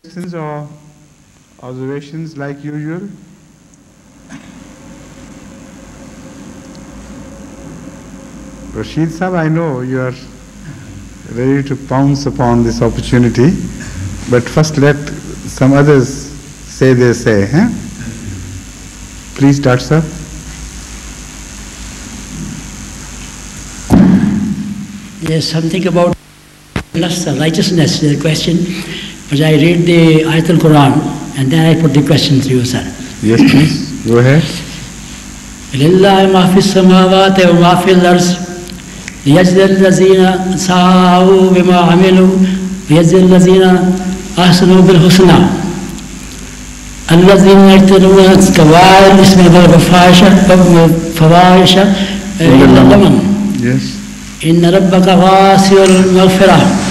Questions or observations like usual? Rashid Sahab, I know you are ready to pounce upon this opportunity, but first let some others say their say. Please start, sir. Yes, something about righteousness, the question. But I read the Ayat al-Quran and then I put the question to you, sir. Yes, please. Go ahead. لِلَّهِ مَا فِي السَّمَاوَاتِ وَمَا فِي الْأَرْضِ لِيَجْزِيَ الَّذِينَ سَعَوْا بِمَا عَمِلُوا وَيَجْزِيَ الَّذِينَ أَحْسَنُوا بِالْحُسْنَى الَّذِينَ يَجْتَنِبُونَ كَبَائِرَ الْإِثْمِ وَالْفَوَاحِشَ إِلَّا اللَّمَمَ Yes. إِنَّ رَبَّكَ وَاسِعُ الْمَغْفِرَةِ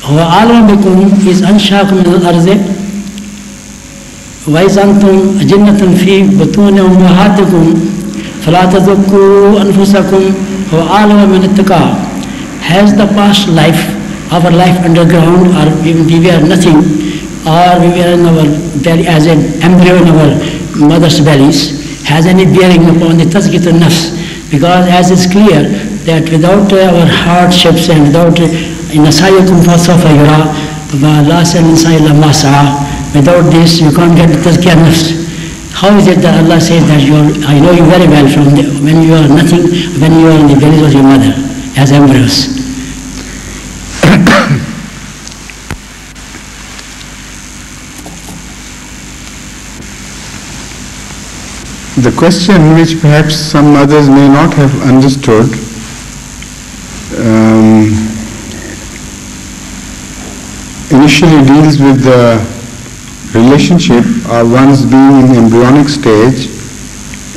هو عالم بكم إذ أنشأكم من الأرض وإذ أنتم أجنة في بطون أمهاتكم فلا تزكوا أنفسكم هو عالم من اتقى. Has the past life, our life underground, or we were nothing, or we were in our belly as an embryo in our mother's bellies, has any bearing upon the tazkiyat an-nafs? Because as is clear that without our hardships and without without this you can't get the tazkiyah nafs. How is it that Allah says that I know you very well from when you are nothing, when you are in the belly of your mother as embryos? The question which perhaps some others may not have understood, initially deals with the relationship of one's being in embryonic stage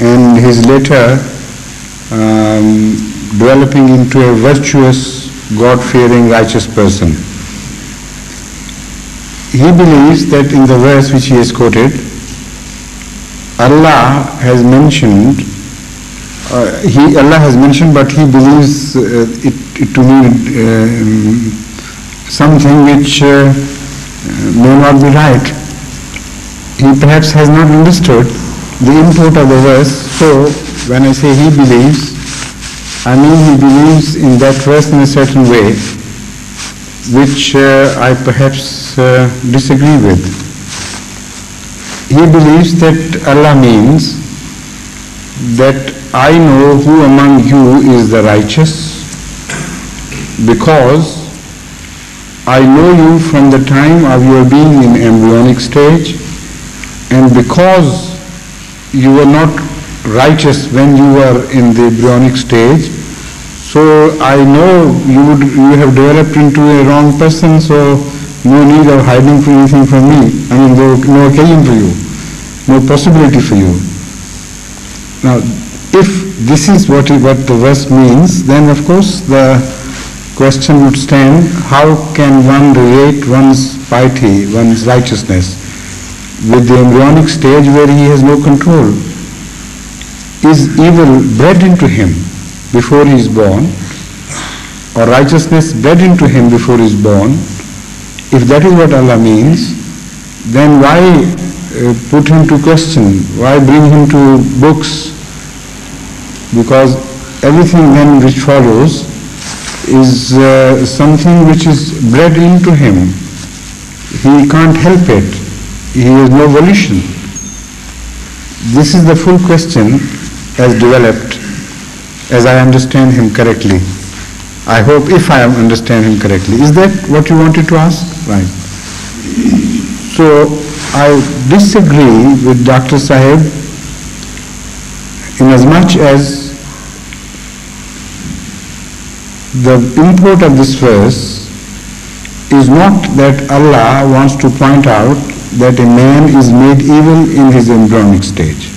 and his later developing into a virtuous, God-fearing, righteous person. He believes that in the verse which he has quoted, Allah has mentioned, but he believes it to mean something which may not be right. He perhaps has not understood the import of the verse. So when I say he believes, I mean he believes in that verse in a certain way, which I perhaps disagree with. He believes that Allah means that I know who among you is the righteous because I know you from the time of your being in embryonic stage, and because you were not righteous when you were in the embryonic stage, so I know you have developed into a wrong person, so no need of hiding anything from me. I mean, there was no occasion for you, no possibility for you. Now, if this is what the verse means, then of course the question would stand, how can one relate one's piety, one's righteousness with the embryonic stage where he has no control? Is evil bred into him before he is born, or righteousness bred into him before he is born? If that is what Allah means, then why put him to question? Why bring him to books? Because everything then which follows is something which is bred into him. He can't help it. He has no volition. This is the full question as developed, as I understand him correctly. I hope if I understand him correctly. Is that what you wanted to ask? Right. So I disagree with Dr. Sahib in as much as the import of this verse is not that Allah wants to point out that a man is made evil in his embryonic stage.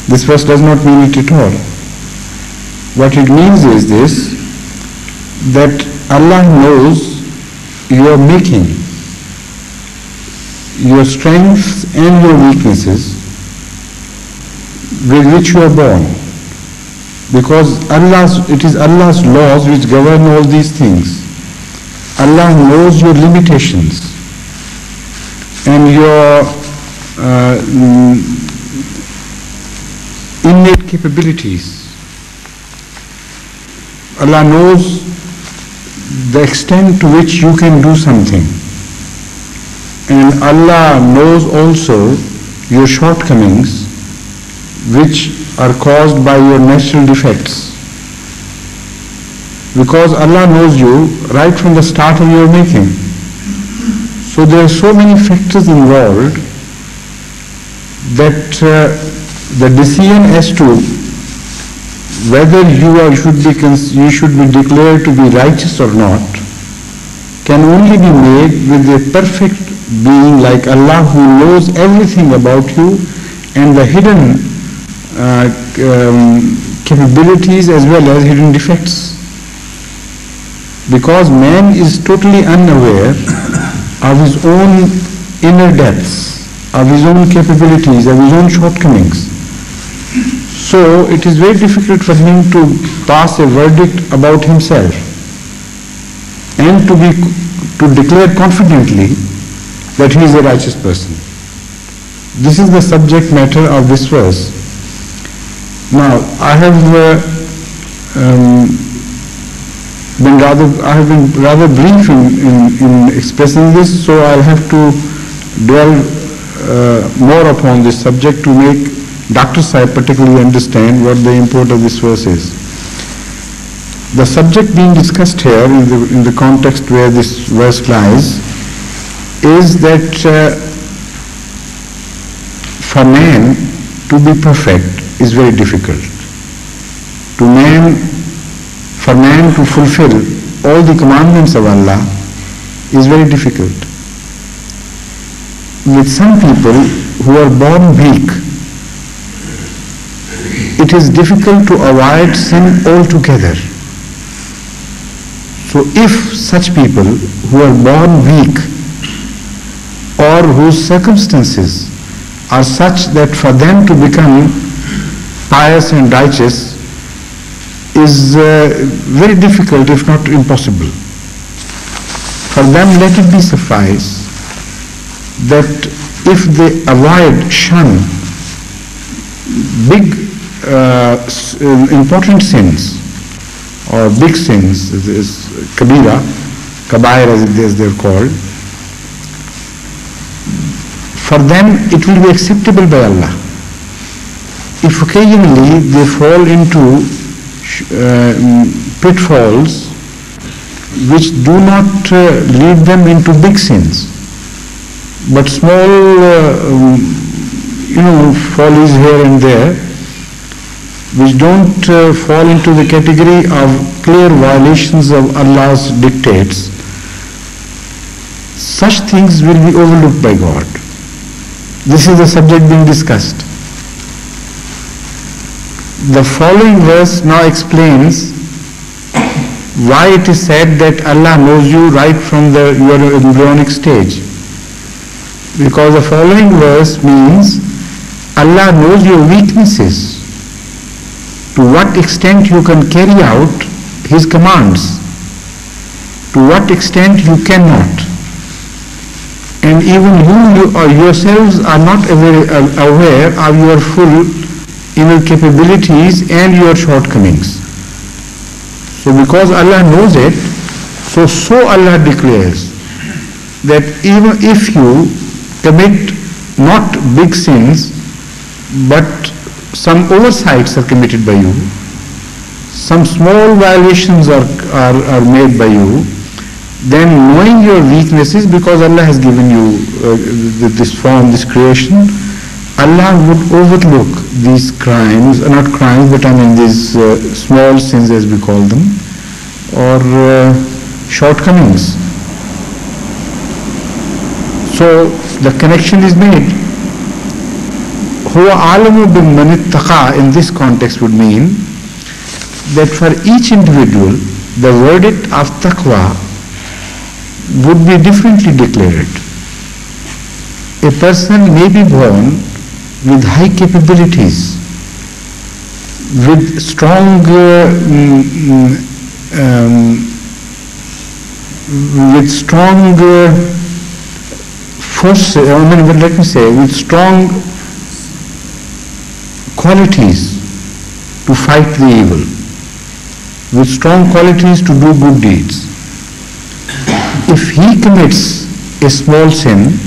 This verse does not mean it at all. What it means is this, that Allah knows your making, your strengths and your weaknesses with which you are born. Because it is Allah's laws which govern all these things. Allah knows your limitations and your innate capabilities. Allah knows the extent to which you can do something. And Allah knows also your shortcomings, which are caused by your natural defects. Because Allah knows you right from the start of your making. So there are so many factors involved that the decision as to whether you should be declared to be righteous or not can only be made with a perfect being like Allah, who knows everything about you and the hidden capabilities as well as hidden defects. Because man is totally unaware of his own inner depths, of his own capabilities, of his own shortcomings. So it is very difficult for him to pass a verdict about himself and to declare confidently that he is a righteous person. This is the subject matter of this verse. Now, I have been rather brief in expressing this, so I'll have to dwell more upon this subject to make Dr. Sahib particularly understand what the import of this verse is. The subject being discussed here in the context where this verse lies is that for man to be perfect is very difficult. For man to fulfill all the commandments of Allah is very difficult. With some people who are born weak, it is difficult to avoid sin altogether. So if such people who are born weak or whose circumstances are such that for them to become pious and righteous is very difficult, if not impossible, for them let it be suffice that if they shun big important sins or big sins, is kabair as they're called, for them it will be acceptable by Allah. If occasionally they fall into pitfalls which do not lead them into big sins, but small follies here and there, which don't fall into the category of clear violations of Allah's dictates, such things will be overlooked by God. This is the subject being discussed. The following verse now explains why it is said that Allah knows you right from your embryonic stage. Because the following verse means Allah knows your weaknesses, to what extent you can carry out His commands, to what extent you cannot. And even you yourselves are not aware of your full inner capabilities and your shortcomings. So because Allah knows it, so Allah declares that even if you commit not big sins, but some oversights are committed by you, some small violations are made by you, then knowing your weaknesses, because Allah has given you this form, this creation, Allah would overlook these crimes, not crimes, but these small sins as we call them, or shortcomings. So the connection is made. Huwa alamu bimman ittaqa in this context would mean that for each individual the verdict of taqwa would be differently declared. A person may be born with high capabilities, with strong with strong force, let me say, with strong qualities to fight the evil, with strong qualities to do good deeds. If he commits a small sin,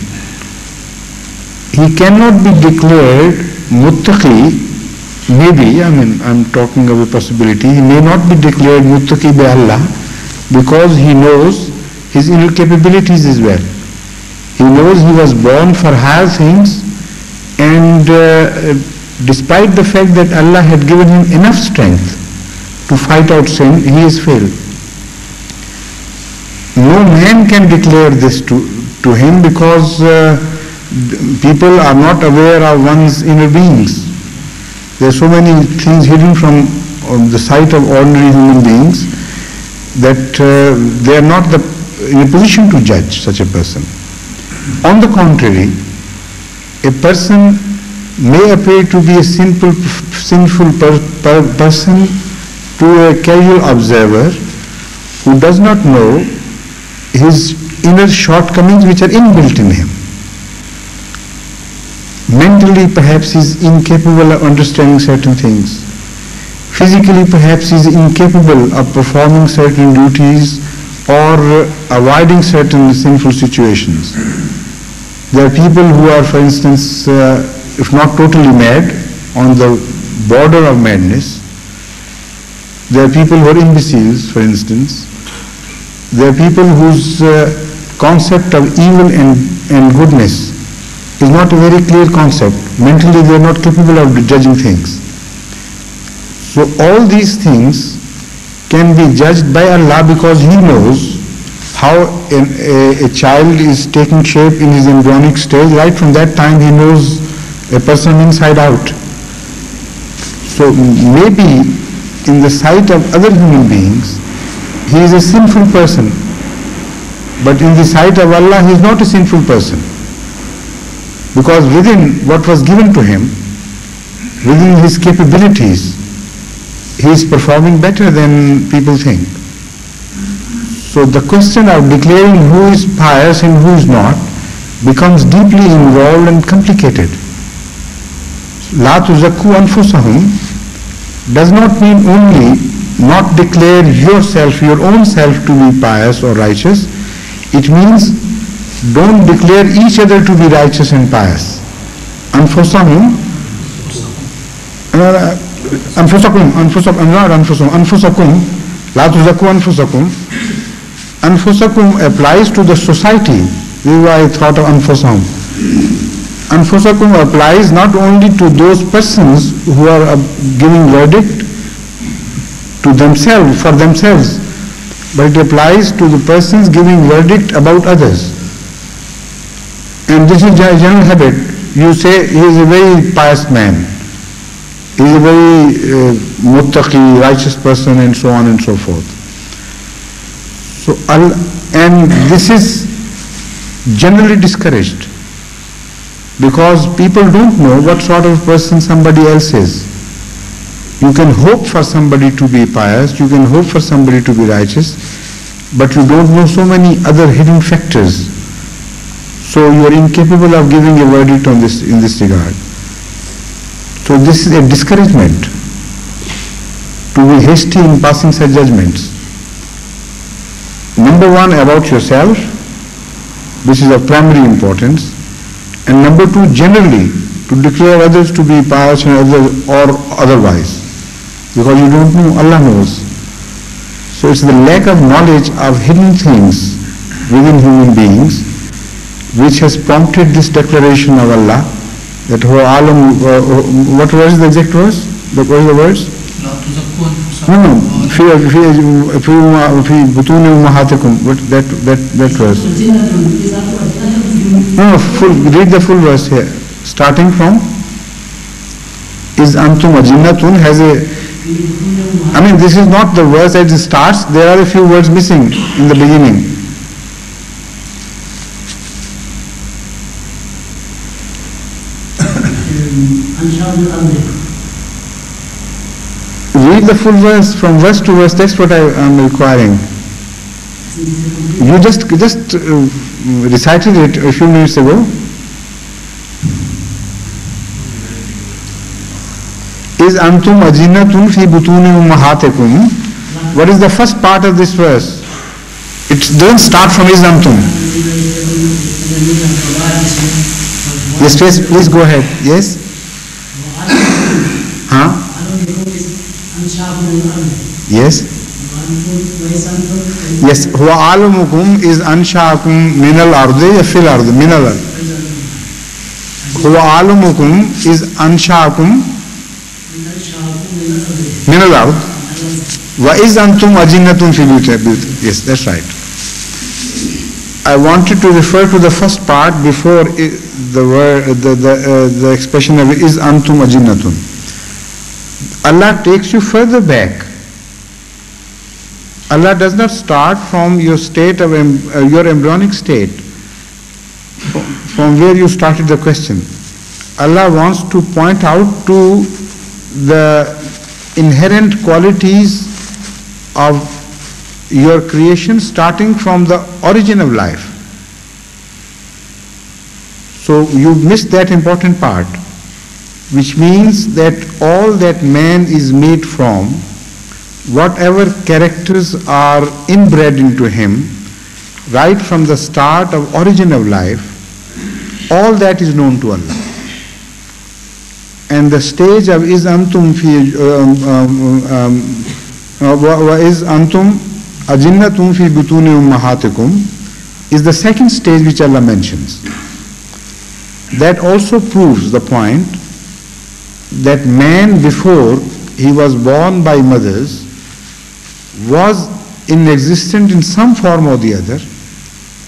he cannot be declared muttaqi. Maybe, I'm talking of a possibility, he may not be declared muttaqi by Allah because he knows his inner capabilities as well. He knows he was born for higher things, and despite the fact that Allah had given him enough strength to fight out sin, he has failed. No man can declare this to him because people are not aware of one's inner beings. There are so many things hidden from the sight of ordinary human beings that they are not in a position to judge such a person. On the contrary, a person may appear to be a sinful person to a casual observer who does not know his inner shortcomings which are inbuilt in him. Mentally, perhaps he is incapable of understanding certain things. Physically, perhaps he is incapable of performing certain duties or avoiding certain sinful situations. There are people who are, for instance, if not totally mad, on the border of madness. There are people who are imbeciles, for instance. There are people whose concept of evil and goodness is not a very clear concept. Mentally, they are not capable of judging things. So all these things can be judged by Allah because He knows how a child is taking shape in his embryonic stage. Right from that time, He knows a person inside out. So maybe in the sight of other human beings, he is a sinful person, but in the sight of Allah, he is not a sinful person. Because within what was given to him, within his capabilities, he is performing better than people think. So the question of declaring who is pious and who is not becomes deeply involved and complicated. La tuzakku anfusahum does not mean only not declare yourself, your own self to be pious or righteous. It means don't declare each other to be righteous and pious. Anfusakum, la tuzakku anfusakum. Anfusakum applies to the society. This is why I thought of anfusahum. Anfusakum applies not only to those persons who are giving verdict to themselves, for themselves, but it applies to the persons giving verdict about others. And this is a general habit. You say he is a very pious man, he is a very muttaqi, righteous person, and so on and so forth. So, and this is generally discouraged because people don't know what sort of person somebody else is. You can hope for somebody to be pious, you can hope for somebody to be righteous, but you don't know so many other hidden factors. So you are incapable of giving a verdict on this in this regard. So this is a discouragement to be hasty in passing such judgments. Number one, about yourself, which is of primary importance, and number two, generally, to declare others to be pious and others or otherwise, because you don't know, Allah knows. So it's the lack of knowledge of hidden things within human beings which has prompted this declaration of Allah that what was the exact verse? What was the words? No, that verse. No, read the full verse here. Starting from is antum ajinnatun has this is not the verse as it starts. There are a few words missing in the beginning. Read the full verse from verse to verse. That's what I am requiring. You just recited it a few minutes ago. Is antum ajinatun fi butuni ummahatikum. What is the first part of this verse? It doesn't start from is antum. Yes, please go ahead. Yes? Huh? Yes? Yes. Huwa alamukum is anshaakum minal ardi ya fil ardi. Minal ardi. Huwa alamukum is anshaakum minal ardi. Wa is antum ajinnatun fi buyutikum. Yes, that's right. I wanted to refer to the first part before the expression of is antum ajinnatun. Allah takes you further back. Allah does not start from your state of your embryonic state, from where you started the question. Allah wants to point out to the inherent qualities of your creation starting from the origin of life. So you missed that important part, which means that all that man is made from, whatever characters are inbred into him, right from the start of origin of life, all that is known to Allah. And the stage of is antum fi wa is antum ajinnatum fi butuni ummahatikum is the second stage which Allah mentions. That also proves the point that man, before he was born by mothers, was in existence in some form or the other,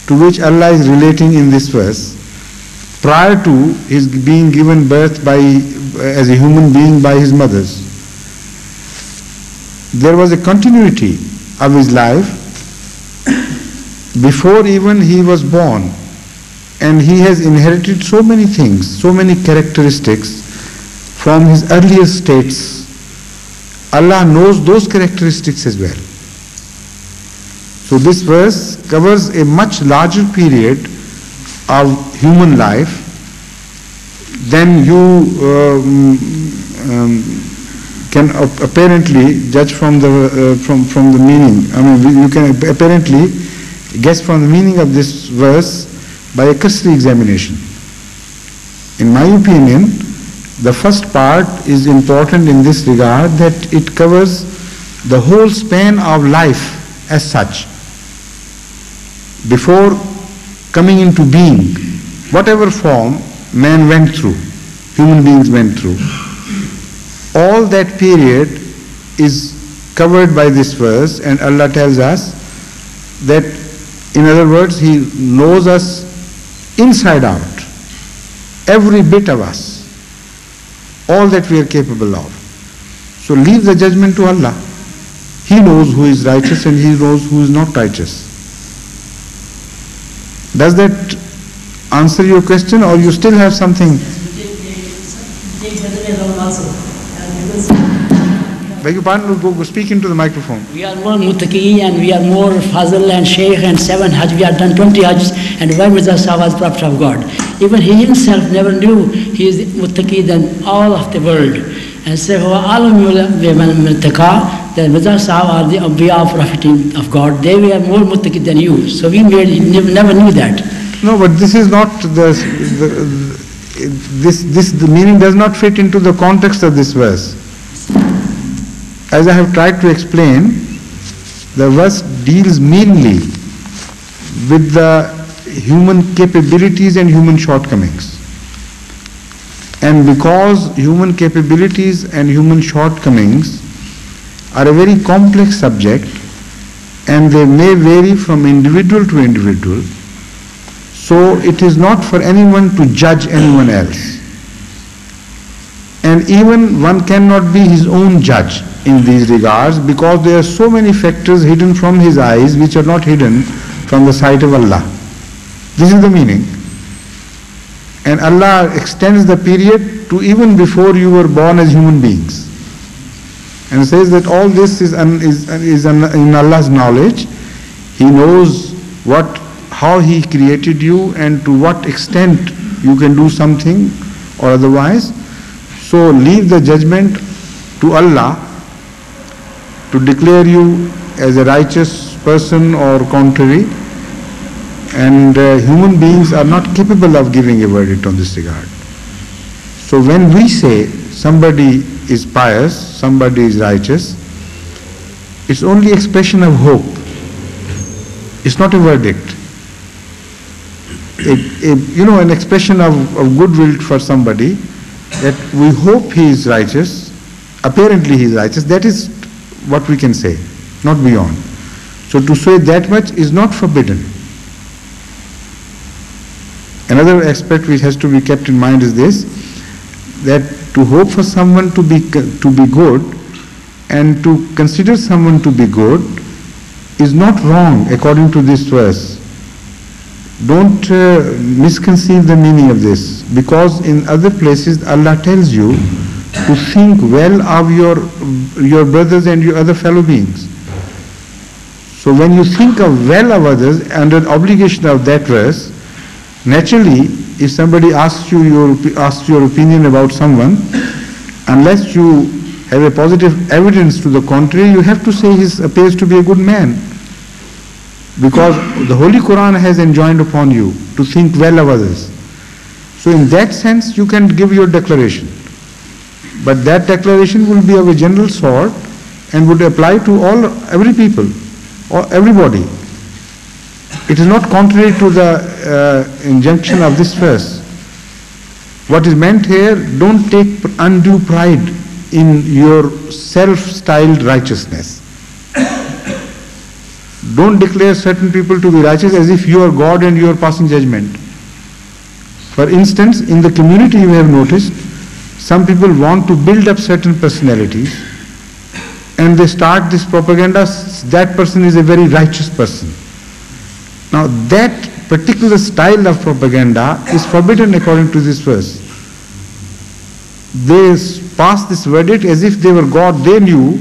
to which Allah is relating in this verse, prior to his being given birth as a human being by his mothers. There was a continuity of his life before even he was born, and he has inherited so many things, so many characteristics from his earlier states. Allah knows those characteristics as well. So this verse covers a much larger period of human life than you can apparently judge from the meaning. I mean, you can apparently guess from the meaning of this verse by a cursory examination. In my opinion, the first part is important in this regard, that it covers the whole span of life as such. Before coming into being, whatever form man went through, human beings went through, all that period is covered by this verse, and Allah tells us that, in other words, He knows us inside out, every bit of us, all that we are capable of. So leave the judgment to Allah. He knows who is righteous and He knows who is not righteous. Does that answer your question, or you still have something? Beg your pardon, go speak into the microphone. We are more muttaqi and we are more fazl and sheikh and 7 hajj. We have done 20 hajj, and why Mirza Sahib was prophet of God. Even he himself never knew he is muttaqi than all of the world. And say, that Mirza Sahib are the Anbiya of prophet of God. They were more muttaqi than you. So we never knew that. No, but this is not the meaning does not fit into the context of this verse. As I have tried to explain, the verse deals mainly with the human capabilities and human shortcomings. And because human capabilities and human shortcomings are a very complex subject, and they may vary from individual to individual, so it is not for anyone to judge anyone else. And even one cannot be his own judge in these regards, because there are so many factors hidden from his eyes which are not hidden from the sight of Allah. This is the meaning. And Allah extends the period to even before you were born as human beings, and says that all this is in Allah's knowledge. He knows how He created you and to what extent you can do something or otherwise. So leave the judgment to Allah to declare you as a righteous person or contrary, and human beings are not capable of giving a verdict on this regard. So when we say somebody is pious, somebody is righteous, it's only expression of hope. It's not a verdict. An expression of goodwill for somebody, that we hope he is righteous, apparently he is righteous, that is what we can say, not beyond. So to say that much is not forbidden. Another aspect which has to be kept in mind is this, that to hope for someone to be good and to consider someone to be good is not wrong according to this verse. Don't misconceive the meaning of this, because in other places Allah tells you to think well of your brothers and your other fellow beings. So when you think of well of others under the obligation of that verse, naturally if somebody asks your opinion about someone, unless you have a positive evidence to the contrary, you have to say he appears to be a good man. Because the Holy Quran has enjoined upon you to think well of others. So in that sense you can give your declaration. But that declaration will be of a general sort and would apply to every people, or everybody. It is not contrary to the injunction of this verse. What is meant here, don't take undue pride in your self-styled righteousness. Don't declare certain people to be righteous as if you are God and you are passing judgment. For instance, in the community you have noticed, some people want to build up certain personalities and they start this propaganda, that person is a very righteous person. Now that particular style of propaganda is forbidden according to this verse. They pass this verdict as if they were God. They knew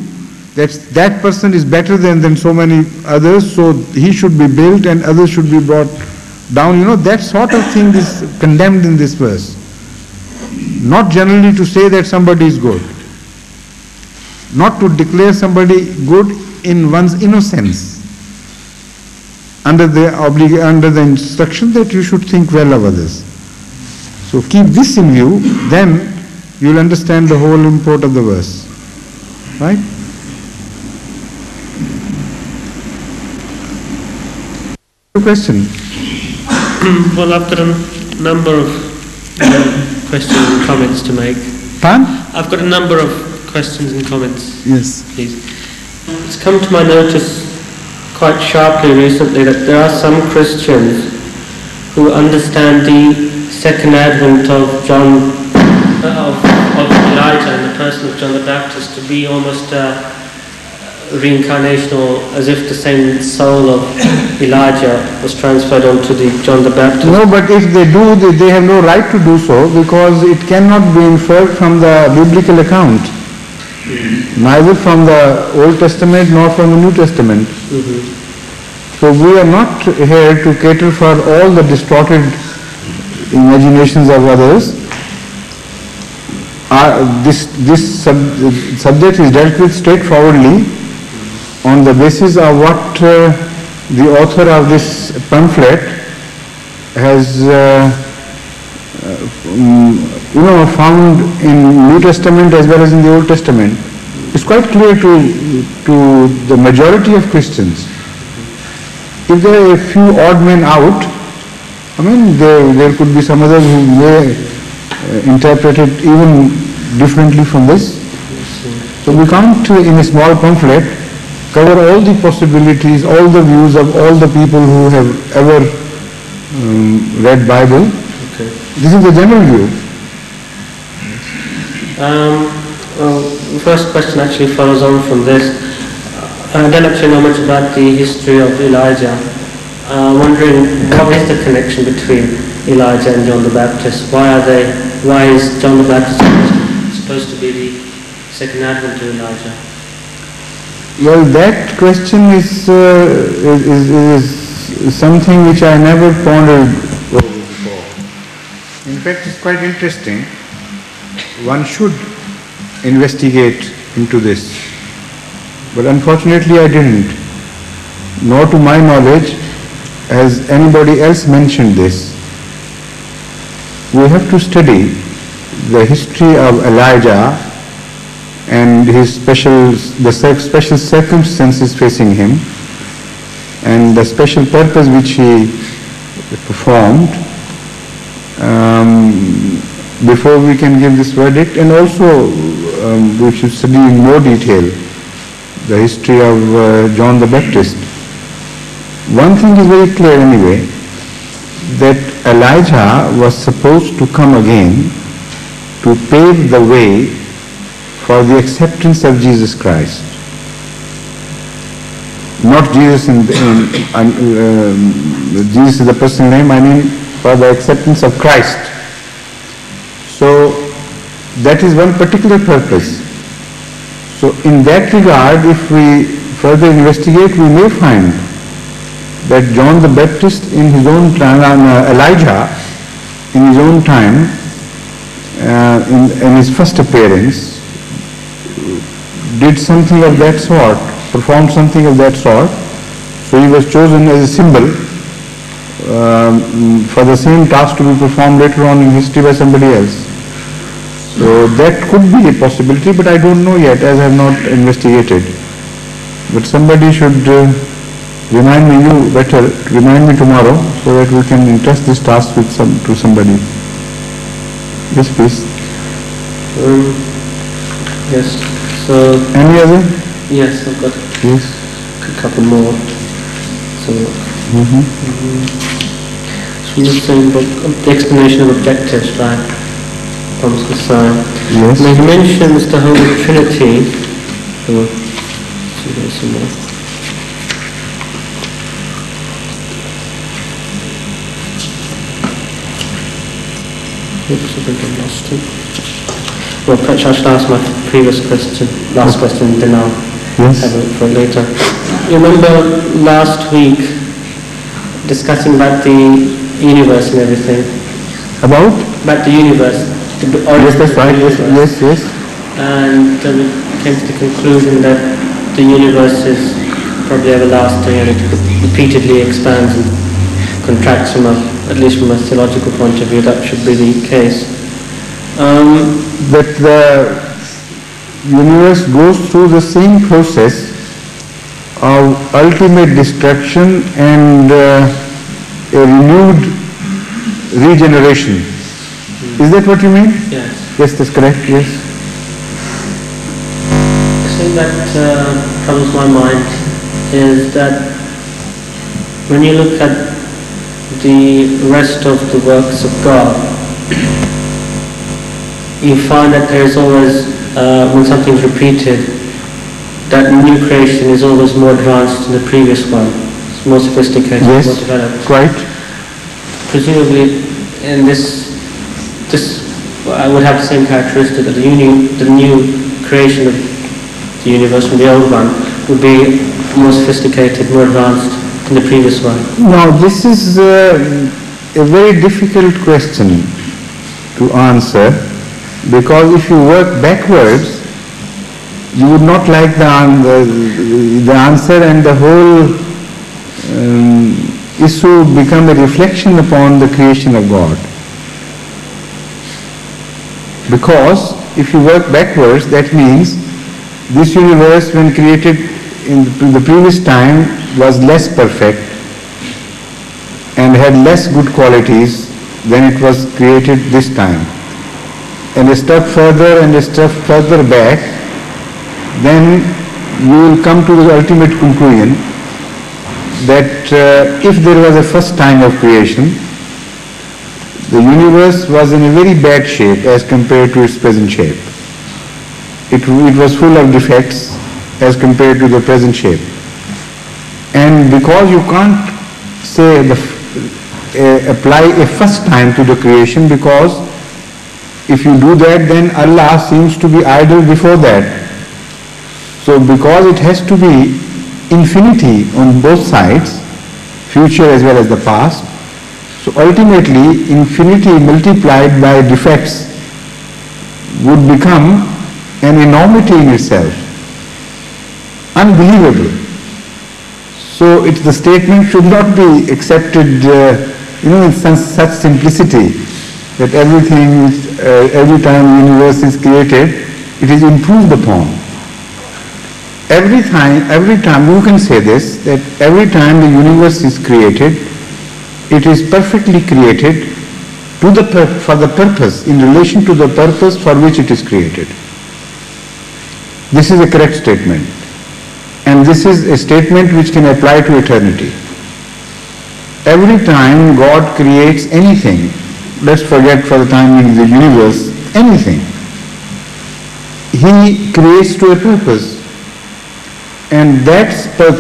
that person is better than so many others, so he should be built and others should be brought down. That sort of thing is condemned in this verse. Not generally to say that somebody is good. Not to declare somebody good in one's innocence. Under the instruction that you should think well of others. So keep this in view, then you will understand the whole import of the verse. Right? Question? Well, I've got a number of questions and comments to make. Pardon? I've got a number of questions and comments. Yes. Please. It's come to my notice quite sharply recently that there are some Christians who understand the second advent of Elijah and the person of John the Baptist to be almost reincarnation, or as if the same soul of Elijah was transferred onto the John the Baptist. No, but if they do, they have no right to do so, because it cannot be inferred from the biblical account. Neither from the Old Testament nor from the New Testament. So we are not here to cater for all the distorted imaginations of others. This subject is dealt with straightforwardly on the basis of what the author of this pamphlet has found in New Testament as well as in the Old Testament. It's quite clear to the majority of Christians. If there are a few odd men out, there could be some others who may interpret it even differently from this. So we can't, in a small pamphlet, cover all the possibilities, all the views of all the people who have ever read Bible. Okay. This is the general view. Well, the first question actually follows on from this. I don't actually know much about the history of Elijah. I'm wondering, what is the connection between Elijah and John the Baptist? Why is John the Baptist supposed to be the second advent of Elijah? Well, that question is something which I never pondered over before. In fact, it's quite interesting. One should investigate into this. But unfortunately I didn't. Nor to my knowledge has anybody else mentioned this. We have to study the history of Elijah and the special circumstances facing him and the special purpose which he performed before we can give this verdict, and also we should study in more detail the history of John the Baptist. One thing is very clear anyway, that Elijah was supposed to come again to pave the way for the acceptance of Jesus Christ. Not Jesus Jesus is the personal name, I mean for the acceptance of Christ. So that is one particular purpose. So in that regard, if we further investigate, we may find that John the Baptist in his own time, Elijah in his own time, in his first appearance, did something of that sort, performed something of that sort. So he was chosen as a symbol for the same task to be performed later on in history by somebody else. So that could be a possibility, but I don't know yet, as I have not investigated. But somebody should remind me, you better remind me tomorrow, so that we can entrust this task with to somebody. Yes, please. Yes. So. Any other? Yes, I've got a couple more. So. From the same book, the explanation of objectives, right? Thomas Messiah. Yes. Now he mentions the Holy Trinity. Some more. Oops, I think I lost it. Well, perhaps I should ask my previous question, last question, then I'll have it for later. You remember last week discussing about the universe and everything? About the universe. Yes, that's right. Yes. And we came to the conclusion that the universe is probably everlasting and it repeatedly expands and contracts at least from a theological point of view. That should be the case. That the universe goes through the same process of ultimate destruction and a renewed regeneration. Is that what you mean? Yes. Yes, that's correct, yes. The thing that troubles my mind is that when you look at the rest of the works of God, you find that there is always, when something's repeated, that new creation is always more advanced than the previous one. It's more sophisticated, yes, more developed. Quite. Presumably, in this I would have the same characteristic that the new creation of the universe from the old one would be more sophisticated, more advanced than the previous one. Now, this is a very difficult question to answer, because if you work backwards, you would not like the answer, and the whole issue would become a reflection upon the creation of God. Because if you work backwards, that means this universe, when created in the previous time, was less perfect and had less good qualities than it was created this time. And a step further and a step further back, then you will come to the ultimate conclusion that if there was a first time of creation, the universe was in a very bad shape as compared to its present shape. It was full of defects as compared to the present shape. And because you can't say apply a first time to the creation, because if you do that, then Allah seems to be idle before that. So because it has to be infinity on both sides, future as well as the past, so ultimately infinity multiplied by defects would become an enormity in itself. Unbelievable. So the statement should not be accepted in such simplicity that everything, every time the universe is created, it is improved upon. Every time you can say this, that every time the universe is created, it is perfectly created for the purpose, in relation to the purpose for which it is created. This is a correct statement. And this is a statement which can apply to eternity. Every time God creates anything, let's forget for the time being the universe, anything, He creates to a purpose. And that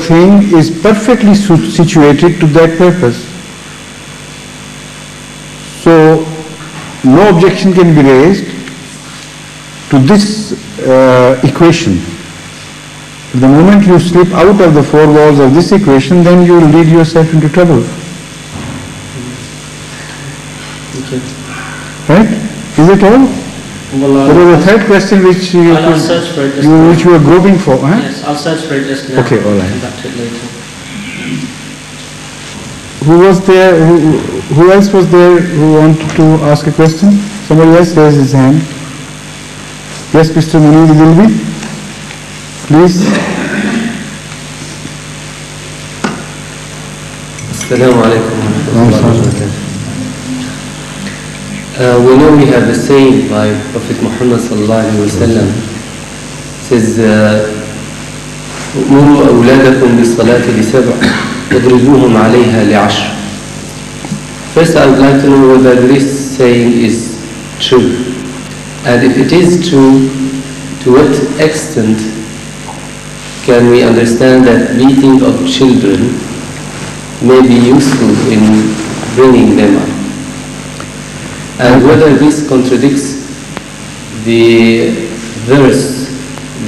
thing is perfectly situated to that purpose. So no objection can be raised to this equation. The moment you slip out of the four walls of this equation, then you will lead yourself into trouble. Okay. Right? Is it all? Well, there was a third question which I'll search for it just now. which you were groping for. Huh? Yes, I'll search for it just now. Okay, all right. Come back to it later. Who was there? Who else was there who wanted to ask a question? Somebody else raised his hand. Yes, Mr. Munir Dilbi, please. Assalamu alaikum wa rahmatullahi wa barakatuh. We know we have a saying by Prophet Muhammad sallallahu alaihi wasallam, says, "Muru awladakum bis-salati li-sab'a, wadribuhum 'alayha li-'ashr." First, I would like to know whether this saying is true, and if it is true, to what extent can we understand that beating of children may be useful in bringing them up, and whether this contradicts the verse,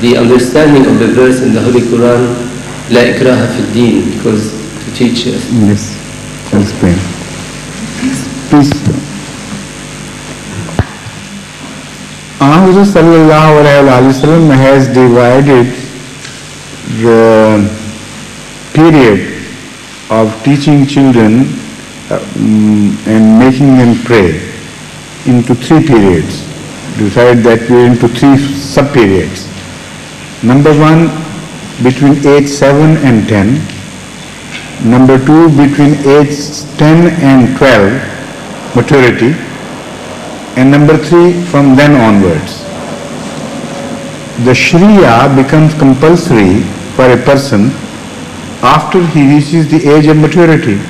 the understanding of the verse in the Holy Quran, "La ikraha fi din," because to teach us. Yes, explain. Please. Hazrat sallallahu alaihi wasallam has divided the period of teaching children and making them pray into three periods. Divided that period into three sub-periods. Number one, between age 7 and 10. Number two, between age 10 and 12, maturity. And number three, from then onwards. The Sharia becomes compulsory for a person after he reaches the age of maturity,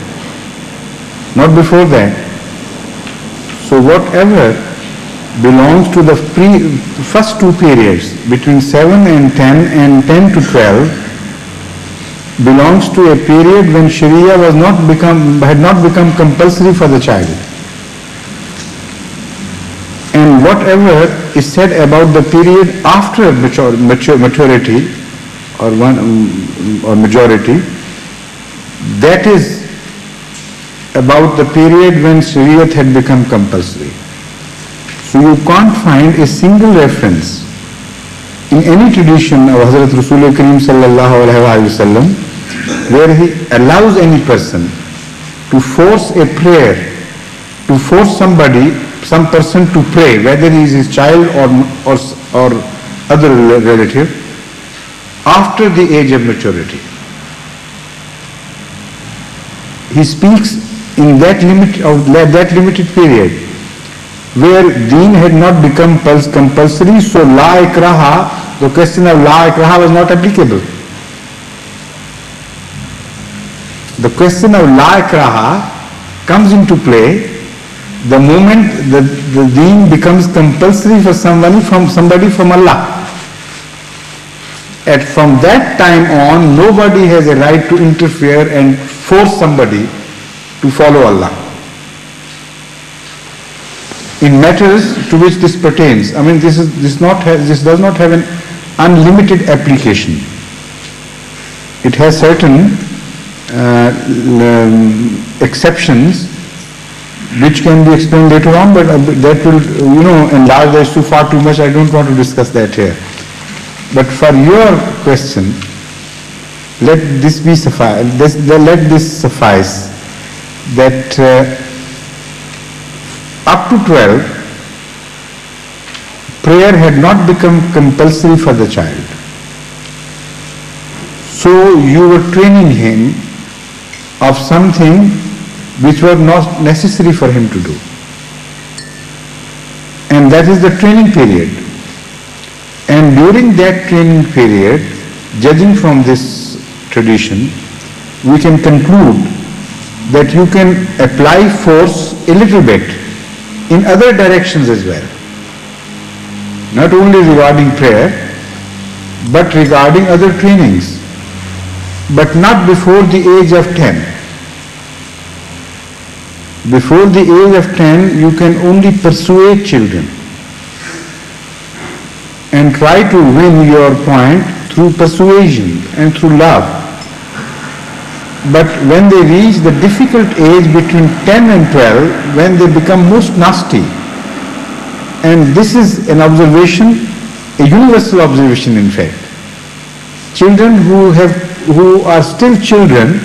not before that. So whatever belongs to the first two periods, between 7 and 10 and 10 to 12, belongs to a period when Sharia had not become compulsory for the child. And whatever is said about the period after maturity or majority, that is about the period when Shariat had become compulsory. So you can't find a single reference in any tradition of Hazrat Rasul Kareem sallallahu alaihi wasallam where he allows any person to force a prayer, to force some person to pray, whether he is his child or other relative, after the age of maturity. He speaks in that limited period where deen had not become compulsory, so la ikraha, the question of la ikraha was not applicable. The question of la ikraha comes into play the moment the deen becomes compulsory for somebody from Allah. And from that time on, nobody has a right to interfere and force somebody to follow Allah in matters to which this pertains. I mean, this does not have unlimited application. It has certain exceptions which can be explained later on, but that will, enlarge this too far too much. I don't want to discuss that here. But for your question, let this suffice that up to 12, prayer had not become compulsory for the child. So you were training him of something which was not necessary for him to do. And that is the training period. And during that training period, judging from this tradition, we can conclude that you can apply force a little bit in other directions as well. Not only regarding prayer, but regarding other trainings. But not before the age of 10. Before the age of 10, you can only persuade children and try to win your point through persuasion and through love. But when they reach the difficult age between 10 and 12, when they become most nasty, and this is an observation, a universal observation in fact. Children who are still children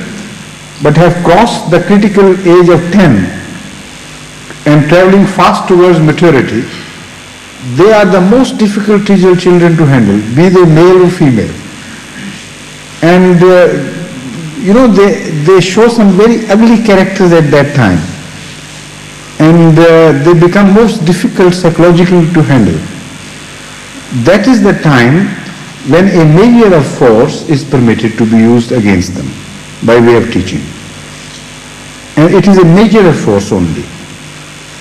but have crossed the critical age of 10 and traveling fast towards maturity, they are the most difficult children to handle, be they male or female. And they show some very ugly characters at that time. And they become most difficult psychologically to handle. That is the time when a measure of force is permitted to be used against them by way of teaching. And it is a measure of force only.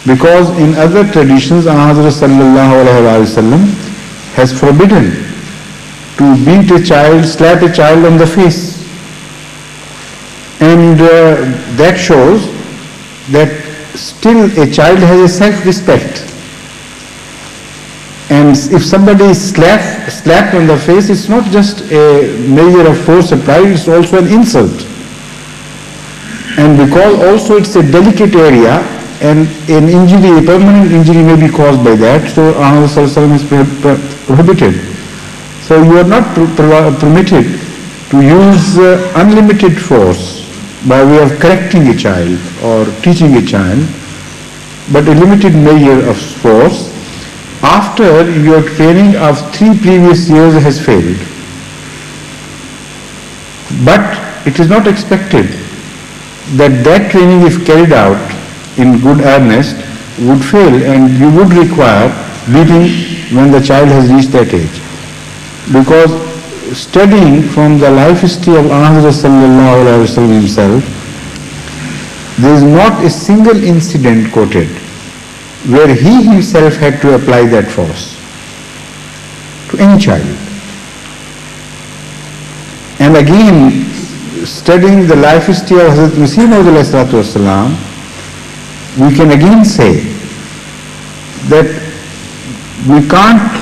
Because in other traditions, Hazrat sallallahu alaihi wasallam has forbidden to beat a child, slap a child on the face. And that shows that still a child has a self-respect. And if somebody is slapped on the face, it's not just a measure of force applied, it's also an insult. And because also it's a delicate area, and an injury, a permanent injury may be caused by that, so Rasulullah is prohibited. So you are not permitted to use unlimited force by way of correcting a child or teaching a child, but a limited measure of force after your training of 3 previous years has failed. But it is not expected that that training, if carried out in good earnest, would fail, and you would require beating when the child has reached that age. Because studying from the life history of Ahmad sallallahu alaihi wasallam himself, there is not a single incident quoted where he himself had to apply that force to any child. And again, studying the life history of Hazrat Masih Maud alayhi salatu wasalam, we can again say that we can't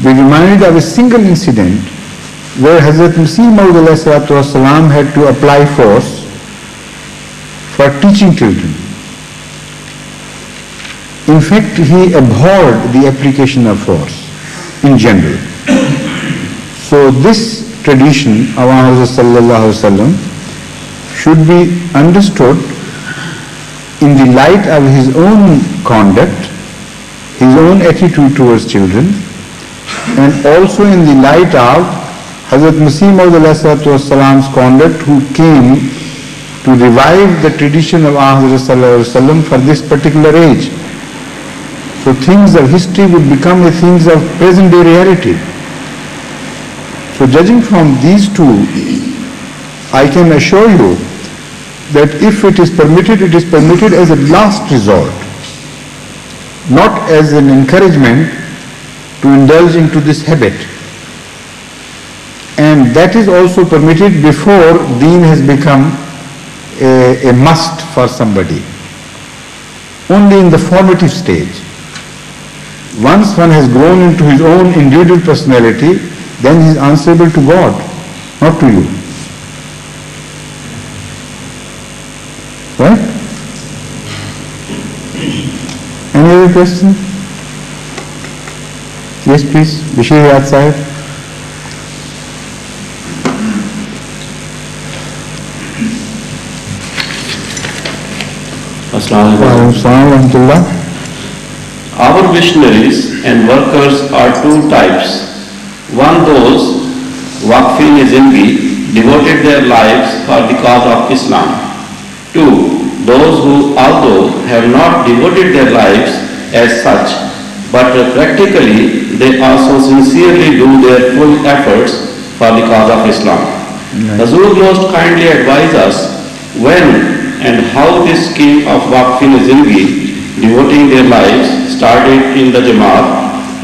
be reminded of a single incident where Hazrat Masih Maud alayhi salatu wasalam had to apply force for teaching children. In fact, he abhorred the application of force in general. So this tradition of Hazrat sallallahu alaihi wasallam should be understood in the light of his own conduct, his own attitude towards children, and also in the light of Hazrat Masih Maud alayhi salatu wasalam's conduct, who came to revive the tradition of Hazrat sallallahu alaihi wasallam for this particular age. So things of history would become a things of present day reality. So judging from these two, I can assure you that if it is permitted as a last resort, not as an encouragement to indulge into this habit. And that is also permitted before deen has become a must for somebody. Only in the formative stage. once one has grown into his own individual personality, then he is answerable to God, not to you. Right? Any other question? Yes, please. Bashir Sahib. Our missionaries and workers are two types. One, those Waqfin Zindagi devoted their lives for the cause of Islam. Two, those who, although have not devoted their lives as such, but practically they also sincerely do their full efforts for the cause of Islam. Hazur most kindly advise us when and how this scheme of Waqfin Zindagi, devoting their lives, started in the Jamaat,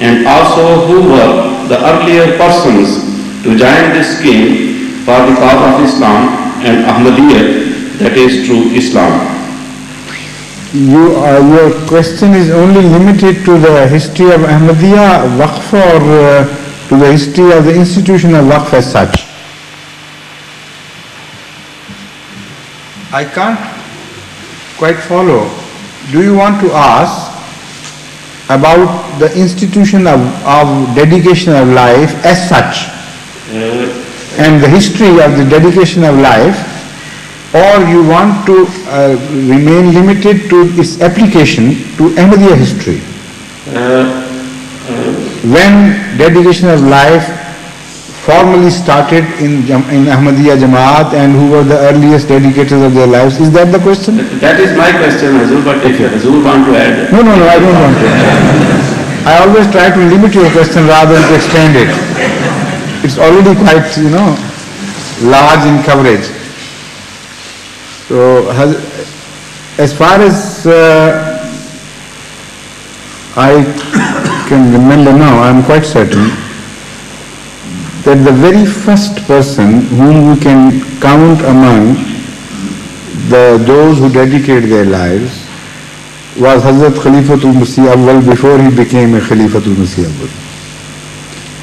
and also who were the earlier persons to join this scheme for the cause of Islam and Ahmadiyyat, that is true Islam. Your question is only limited to the history of Ahmadiyya Waqf or to the history of the institution of Waqf as such? I can't quite follow. Do you want to ask about the institution of dedication of life as such and the history of the dedication of life, or you want to remain limited to its application to Ahmadiyya history? When dedication of life formally started in Ahmadiyya Jamaat and who were the earliest dedicators of their lives, is that the question? That is my question, Hazur, but if Hazur want to add... No, I don't want to. I always try to limit your question rather than to expand it. It's already quite, large in coverage. So, as far as I can remember now, I am quite certain that the very first person whom we can count among those who dedicated their lives was Hazrat Khalifatul Masih Awwal before he became a Khalifatul Masih Awwal.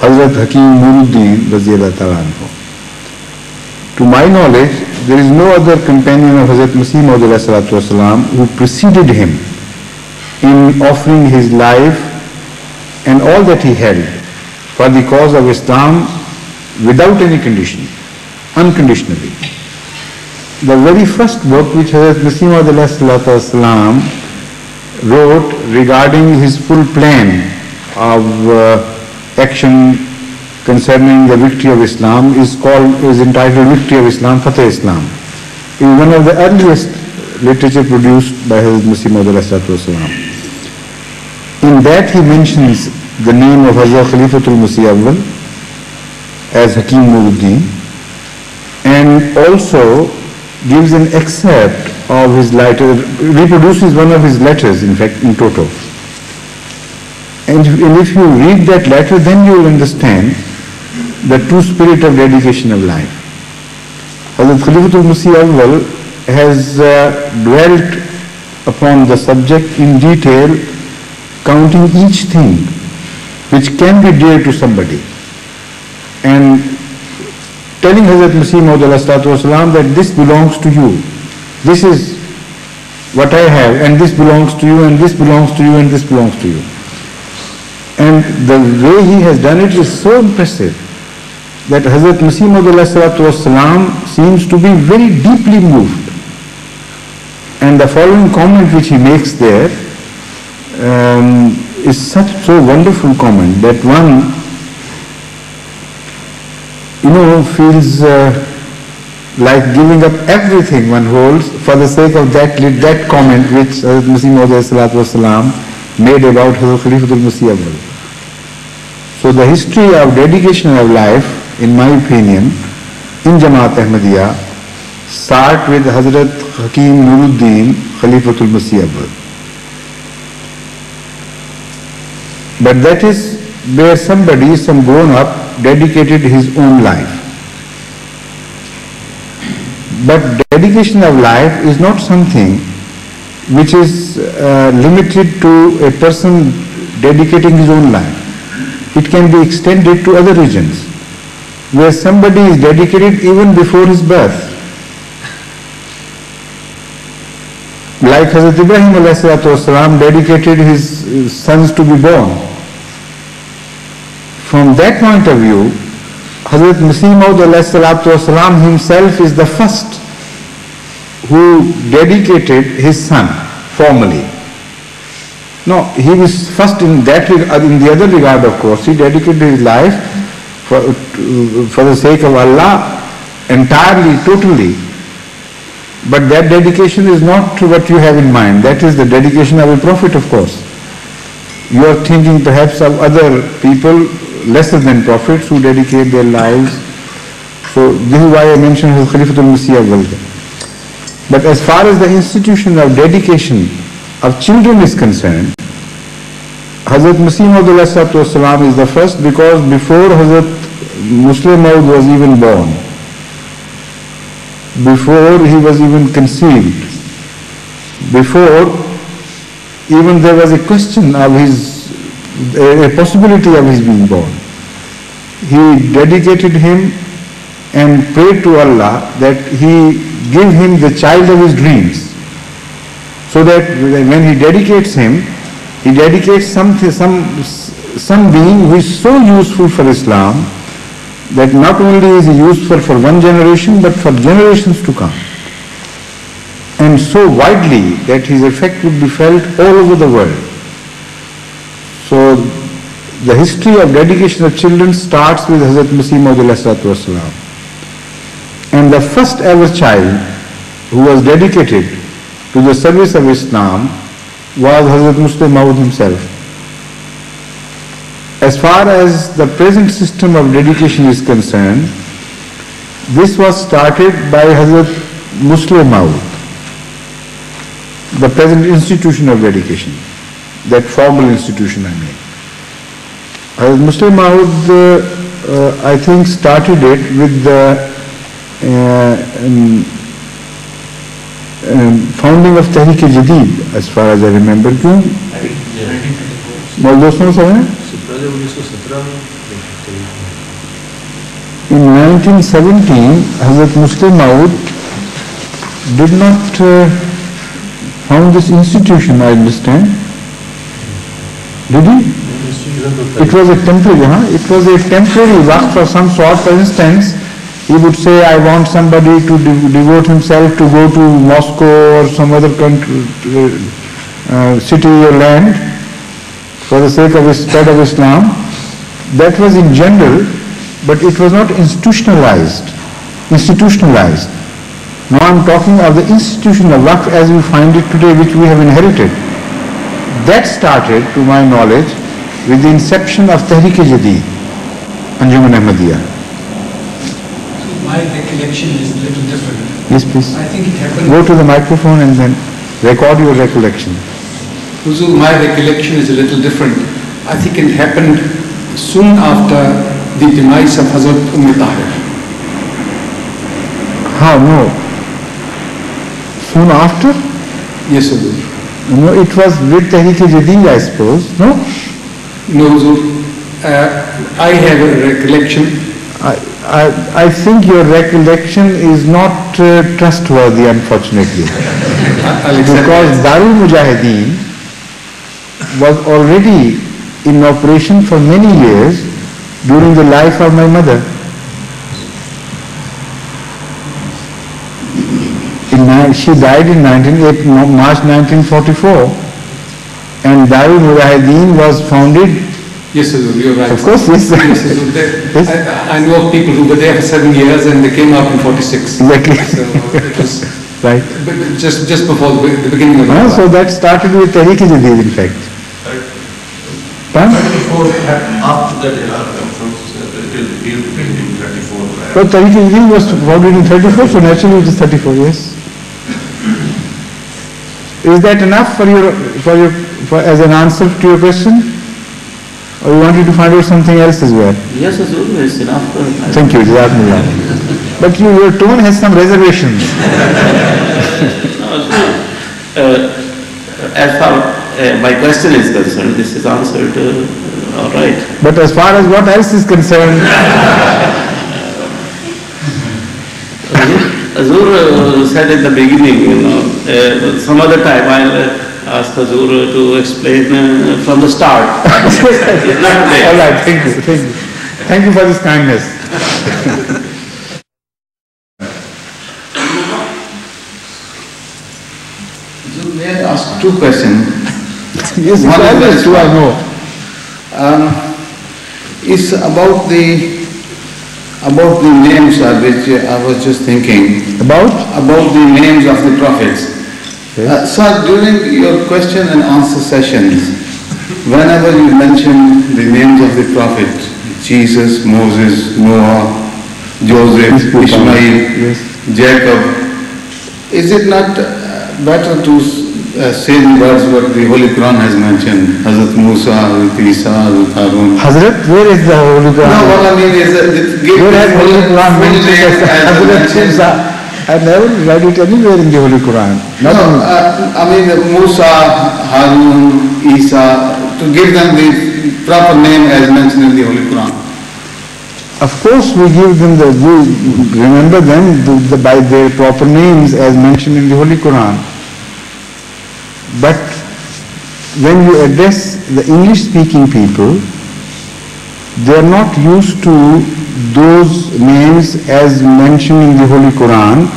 Hazrat Hakim Nuruddin Raziyallahu Ta'ala anhu. To my knowledge, there is no other companion of Hazrat Masih Maud alayhi salatu wasalam who preceded him in offering his life and all that he held for the cause of Islam without any condition, unconditionally. The very first book which Hazrat Masih Maud alayhi salatu wasalam wrote regarding his full plan of action concerning the victory of Islam is entitled Victory of Islam, Fateh Islam. It is one of the earliest literature produced by Hazrat Masih Maud alayhi salatu wasalam. In that he mentions the name of Hazrat Khalifatul Masih Awwal as Hakim Nuruddin, and also gives an excerpt of his letter, reproduces one of his letters, in fact, in toto. And if you read that letter, then you will understand the true spirit of dedication of life. Hazrat Khalifatul Masih Awwal has dwelt upon the subject in detail, counting each thing which can be dear to somebody, and telling Hazrat Masih Maud alayhi salatu wasalam that this belongs to you, this is what I have, and this belongs to you, and this belongs to you, and this belongs to you. And the way he has done it is so impressive that Hazrat Masih Maud alayhi salatu wasalam seems to be very deeply moved. And the following comment which he makes there is so wonderful comment that one feels like giving up everything one holds for the sake of that comment which Hazrat Masih Maud alayhi salatu wasalam made about Hazrat Khalifatul Masih Awwal. So the history of dedication of life, in my opinion, in Jamaat Ahmadiyya, start with Hazrat Hakim Nuruddin Khalifatul Masih Awwal. But that is where somebody, some grown-up, dedicated his own life. But dedication of life is not something which is limited to a person dedicating his own life. It can be extended to other regions, where somebody is dedicated even before his birth. Like Hazrat Ibrahim ﷺ dedicated his sons to be born. From that point of view, Hazrat Masih Maud ﷺ himself is the first who dedicated his son formally. No, he was first in that regard. In the other regard, of course, he dedicated his life for the sake of Allah entirely, totally. But that dedication is not what you have in mind. That is the dedication of a prophet, of course. You are thinking perhaps of other people lesser than prophets who dedicate their lives. So this is why I mentioned Khalifatul Masih Awwal. But as far as the institution of dedication of children is concerned, Hazrat Masih Maud ﷺ is the first, because before Hazrat Muslim Maud was even born, before he was even conceived, before even there was a question of a possibility of his being born, he dedicated him and prayed to Allah that he give him the child of his dreams, so that when he dedicates him, he dedicates some being who is so useful for Islam that not only is he useful for one generation but for generations to come, and so widely that his effect would be felt all over the world. So the history of dedication of children starts with Hazrat Masih Maud ﷺ. And the first ever child who was dedicated to the service of Islam was Hazrat Muslim Maud himself. As far as the present system of dedication is concerned, this was started by Hazrat Muslim Maud, the present institution of dedication, that formal institution I mean. Hazrat Muslim Maud, I think, started it with the founding of Tehreek-e-Jadid, as far as I remember. In 1917, Hazrat Muslim Maud did not found this institution, I understand. Did he? It was a temporary, It was a temporary waqf of some sort. For instance, he would say, I want somebody to devote himself to go to Moscow or some other country, city or land for the sake of the spread of Islam. That was in general, but it was not institutionalized. Now I'm talking of the institution of waqf as we find it today, which we have inherited. That started, to my knowledge, with the inception of Tehreek-e-Jadid, Anjuman Ahmadiyya. My recollection is a little different. Yes, please. I think it happened... Go to the microphone and then record your recollection. Huzur, my recollection is a little different. I think it happened soon after the demise of Hazrat Tahir. How? No. Soon after? Yes, Huzur. No, it was with Tehreek-e-Jadid, I suppose. No? No, Huzur. I have a recollection. I think your recollection is not trustworthy, unfortunately. Because Darul Mujahideen was already in operation for many years during the life of my mother. She died in March 1944, and Darul Mujahideen was founded. Yes, sir, you're right. Of course, yes. Yes. I know of people who were there for 7 years and they came out in 46. Exactly. So it was right. Just before the beginning of the war. So that started with Tehreek-e-Jadid, in fact. After that, in 34. So Tehreek-e-Jadid was founded in 34, so naturally it is 34, yes. Is that enough for as an answer to your question? Or you wanted to find out something else as well? Yes, it's enough. Thank you, Jazakumullah. But your tone has some reservations. As far my question is concerned, this is answered all right. But as far as what else is concerned, Hazur said in the beginning, some other time I'll ask Hazur to explain from the start. Not today. all right, thank you. Thank you for this kindness. So may I ask two questions? Yes, One always do I know. Is about the names which I was just thinking. About the names of the prophets. Yes. Sir, during your question and answer sessions, whenever you mention the names of the prophet, Jesus, Moses, Noah, Joseph, Ishmael, yes. Jacob, is it not better to say the words what the Holy Quran has mentioned? Hazrat Musa, Hazrat Isa, Hazrat Harun. Hazrat, where is the Holy Quran? No, what I mean is give Where has Holy Quran mentioned Hazrat Musa? I never read it anywhere in the Holy Quran. Not No, I mean Musa, Harun, Isa, to give them the proper name as mentioned in the Holy Quran. Of course, we give them we remember them by their proper names as mentioned in the Holy Quran. But when you address the English-speaking people, they are not used to those names as mentioned in the Holy Quran,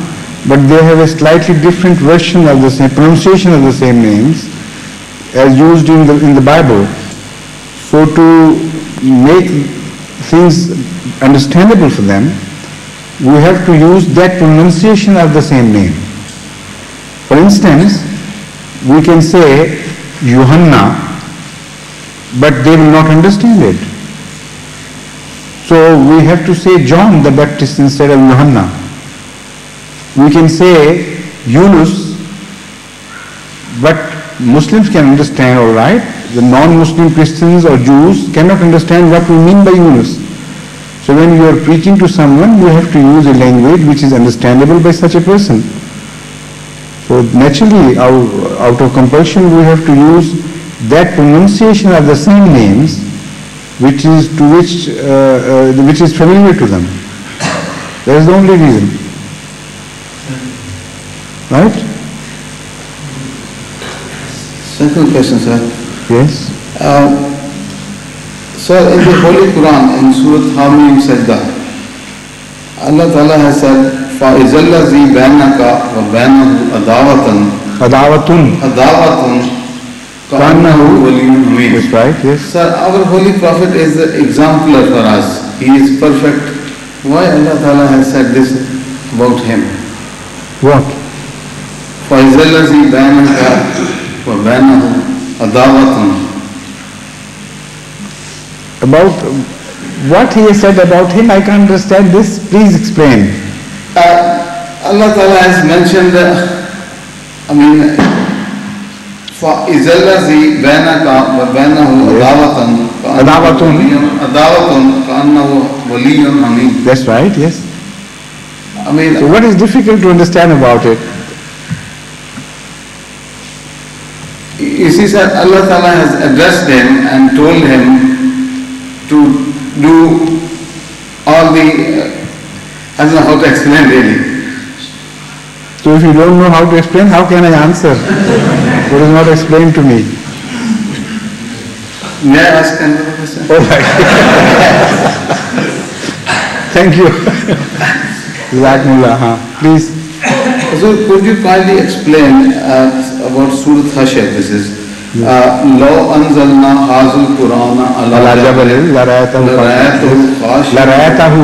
but they have a slightly different version of the same pronunciation of the same names as used in the Bible. So to make things understandable for them, we have to use that pronunciation of the same name. For instance, we can say Johanna, but they will not understand it. So we have to say John the Baptist instead of Johanna. We can say Yunus, but Muslims can understand all right. The non-Muslim Christians or Jews cannot understand what we mean by Yunus. So when you are preaching to someone, you have to use a language which is understandable by such a person. So naturally, out of compulsion, we have to use that pronunciation of the same names, which is familiar to them. That is the only reason, right? Second question, sir. Yes. Sir, in the Holy Quran, in Surah Hamim Sajda, Allah Ta'ala has said, فَإِذَا الَّذِي بَيْنَكَ وَبَيْنَهُ Adawatun. كَأَنَّهُ وَلِيٌّ حَمِيدٌ. That's right, yes. Sir, our Holy Prophet is the exemplar for us. He is perfect. Why Allah Ta'ala has said this about him? What? فَإِذَا الَّذِي بَيْنَكَ وَبَيْنَهُ أَدَاوَةٌ. About what he has said about him, I can't understand this. Please explain. Allah Ta'ala has mentioned, فَإِذَا الَّذِي بَيْنَكَ وَبَيْنَهُ أَدَاوَةٌ كَأَنَّهُ وَلِيٌّ حَمِيدٌ. That's right, yes. So what is difficult to understand about it? You see, sir, Allah Ta'ala has addressed him and told him to do all the, I don't know how to explain really. So if you don't know how to explain, how can I answer? What is not explained to me? May I ask another question? All right. Thank you. Jazakumullah. Please. So could you kindly explain about Surah Hashar? This is لو أنزلنا هذا القرآن على جبل لرأيته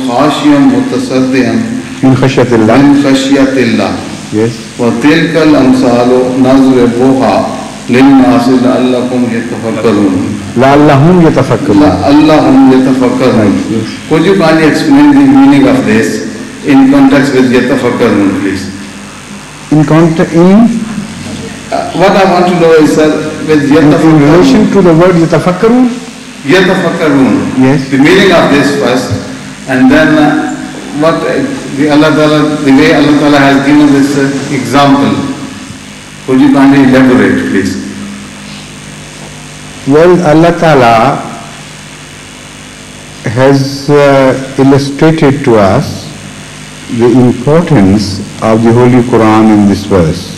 خاشعا متصدعا من خشية الله. Yes. وتلك الأمثال نضربها للناس لعلهم يتفكرون. Could you kindly explain the meaning of this in context with يتفكرون, please? What I want to know is, sir, with in relation to the word yatafakkarun? Yatafakkarun. Yes. The meaning of this first, and then the way Allah Ta'ala has given this example. Would you kindly elaborate, please? Well, Allah Ta'ala has illustrated to us the importance of the Holy Quran in this verse.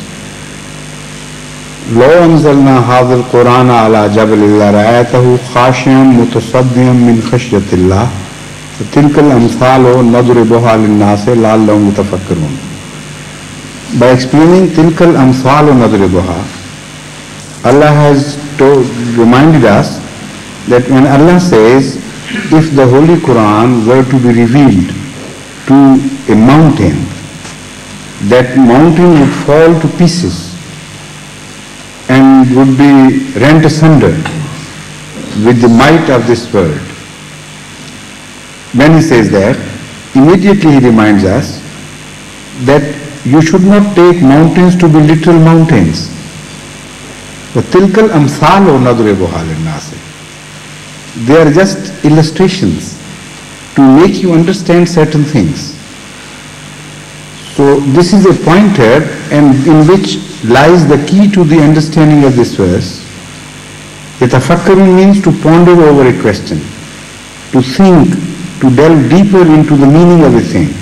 لو أنزلنا هذا القرآن على جبل لرأيته خاشعا متصدعا من خشية الله فتلك الأمثال نضربها للناس لعلهم يتفكرون. By explaining تلك الأمثال نضربها, Allah has reminded us that when Allah says, if the Holy Quran were to be revealed to a mountain, that mountain would fall to pieces and would be rent asunder with the might of this word. When he says that, immediately he reminds us that you should not take mountains to be literal mountains. وَتِلْكَ الْأَمْثَالُ نَضْرِبُهَا لِلنَّاسِ. They are just illustrations to make you understand certain things. So this is a pointer, and in which lies the key to the understanding of this verse. Yatafakkarun means to ponder over a question, to think, to delve deeper into the meaning of a thing,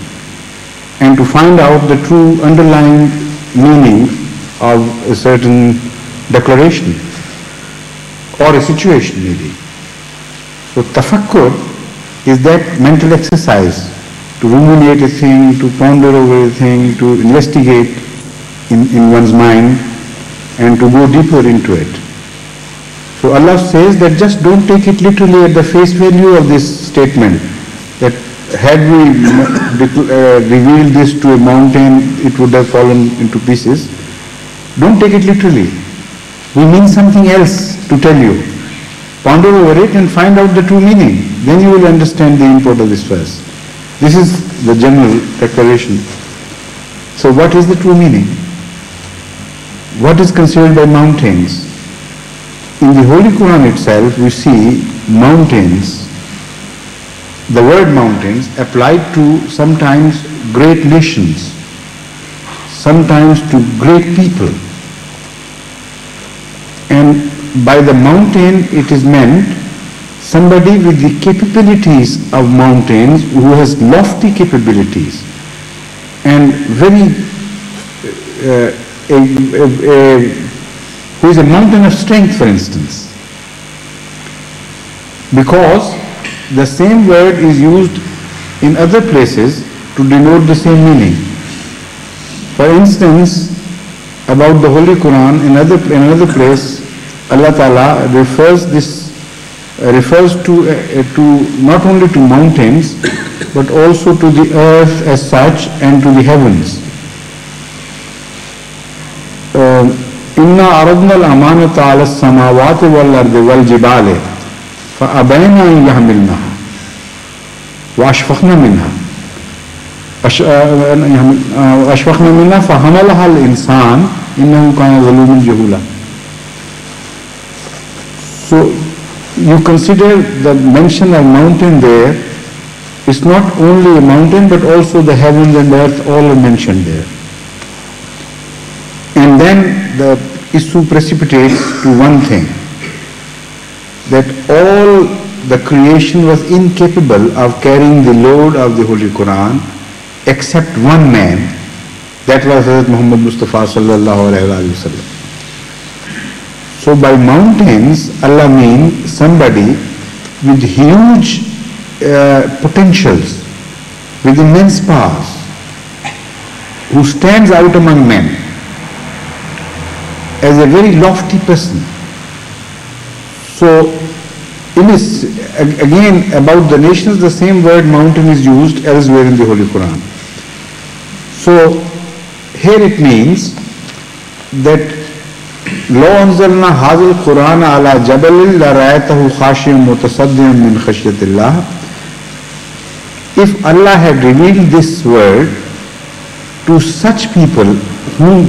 and to find out the true underlying meaning of a certain declaration or a situation maybe. So tafakkur is that mental exercise, to ruminate a thing, to ponder over a thing, to investigate in one's mind and to go deeper into it. So Allah says that just don't take it literally at the face value of this statement, that had we revealed this to a mountain, it would have fallen into pieces. Don't take it literally. We mean something else to tell you. Ponder over it and find out the true meaning. Then you will understand the import of this verse. This is the general declaration. So what is the true meaning? What is considered by mountains? In the Holy Quran itself, we see mountains, the word mountains, applied to sometimes great nations, sometimes to great people. And by the mountain it is meant somebody with the capabilities of mountains, who has lofty capabilities and very who is a mountain of strength, for instance, because the same word is used in other places to denote the same meaning. For instance, about the Holy Quran, in another place, Allah Ta'ala refers to not only to mountains but also to the earth as such and to the heavens. إِنَّا عَرَضْنَا الْأَمَانَةَ عَلَى السَّمَاوَاتِ وَالْأَرْضِ وَالْجِبَالِ فَأَبَيْنَ أَنْ يَحْمِلْنَهَا وَأَشْفَقْنَ مِنْهَا فَحَمَلَهَا الْإِنسَانُ إِنَّهُ كَانَ ظَلُومًا جَهُولًا. So you consider the mention of mountain there, it's not only a mountain but also the heavens and earth, all are mentioned there. And then the issue precipitates to one thing, that all the creation was incapable of carrying the load of the Holy Quran except one man, that was Hazrat Muhammad Mustafa sallallahu alayhi wa sallam. So by mountains, Allah means somebody with huge potentials, with immense powers, who stands out among men as a very lofty person. So again, about the nations, the same word mountain is used elsewhere in the Holy Quran. So here it means that لو أنزلنا هذا القرآن على جبل لرأيته خاشعا متصدعا من خشية الله. If Allah had revealed this word to such people whom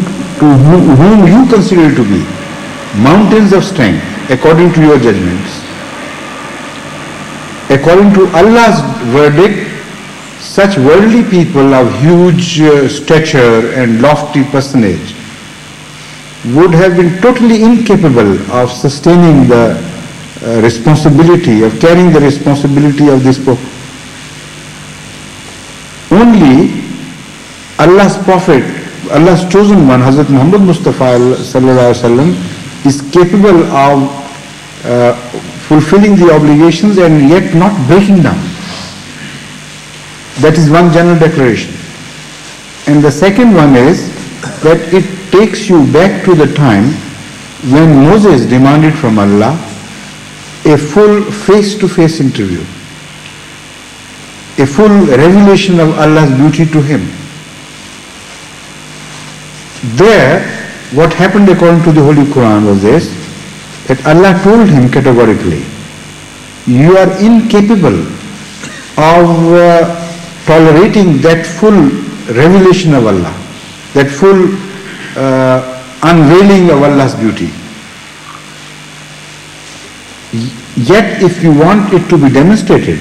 you consider to be mountains of strength according to your judgments, according to Allah's verdict, such worldly people of huge stature and lofty personage, would have been totally incapable of sustaining the responsibility, of carrying the responsibility of this book. Only Allah's Prophet, Allah's chosen one, Hazrat Muhammad Mustafa sallallahu alaihi wasallam, is capable of fulfilling the obligations and yet not breaking down. That is one general declaration. And the second one is that it takes you back to the time when Moses demanded from Allah a full face-to-face interview, a full revelation of Allah's beauty to him. There, what happened according to the Holy Quran was this, that Allah told him categorically, you are incapable of tolerating that full revelation of Allah, that full unveiling of Allah's beauty. Yet if you want it to be demonstrated,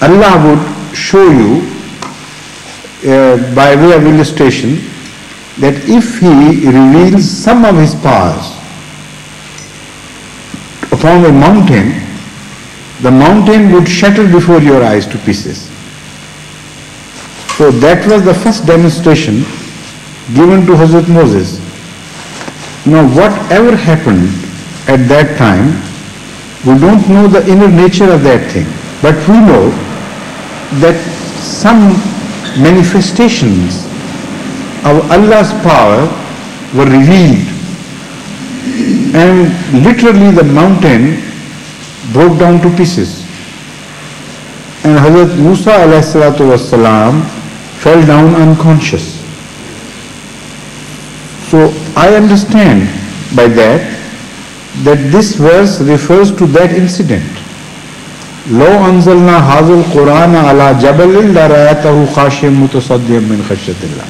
Allah would show you by way of illustration that if He reveals some of His powers upon a mountain, the mountain would shatter before your eyes to pieces. So that was the first demonstration given to Hazrat Moses. Now whatever happened at that time, we don't know the inner nature of that thing, but we know that some manifestations of Allah's power were revealed, and literally the mountain broke down to pieces. And Hazrat Musa alayhi salatu wassalam fell down unconscious. So I understand by that this verse refers to that incident. لو أنزلنا هذا القرآن على جبل لرأيته خاشعا متصدعا من خشية الله.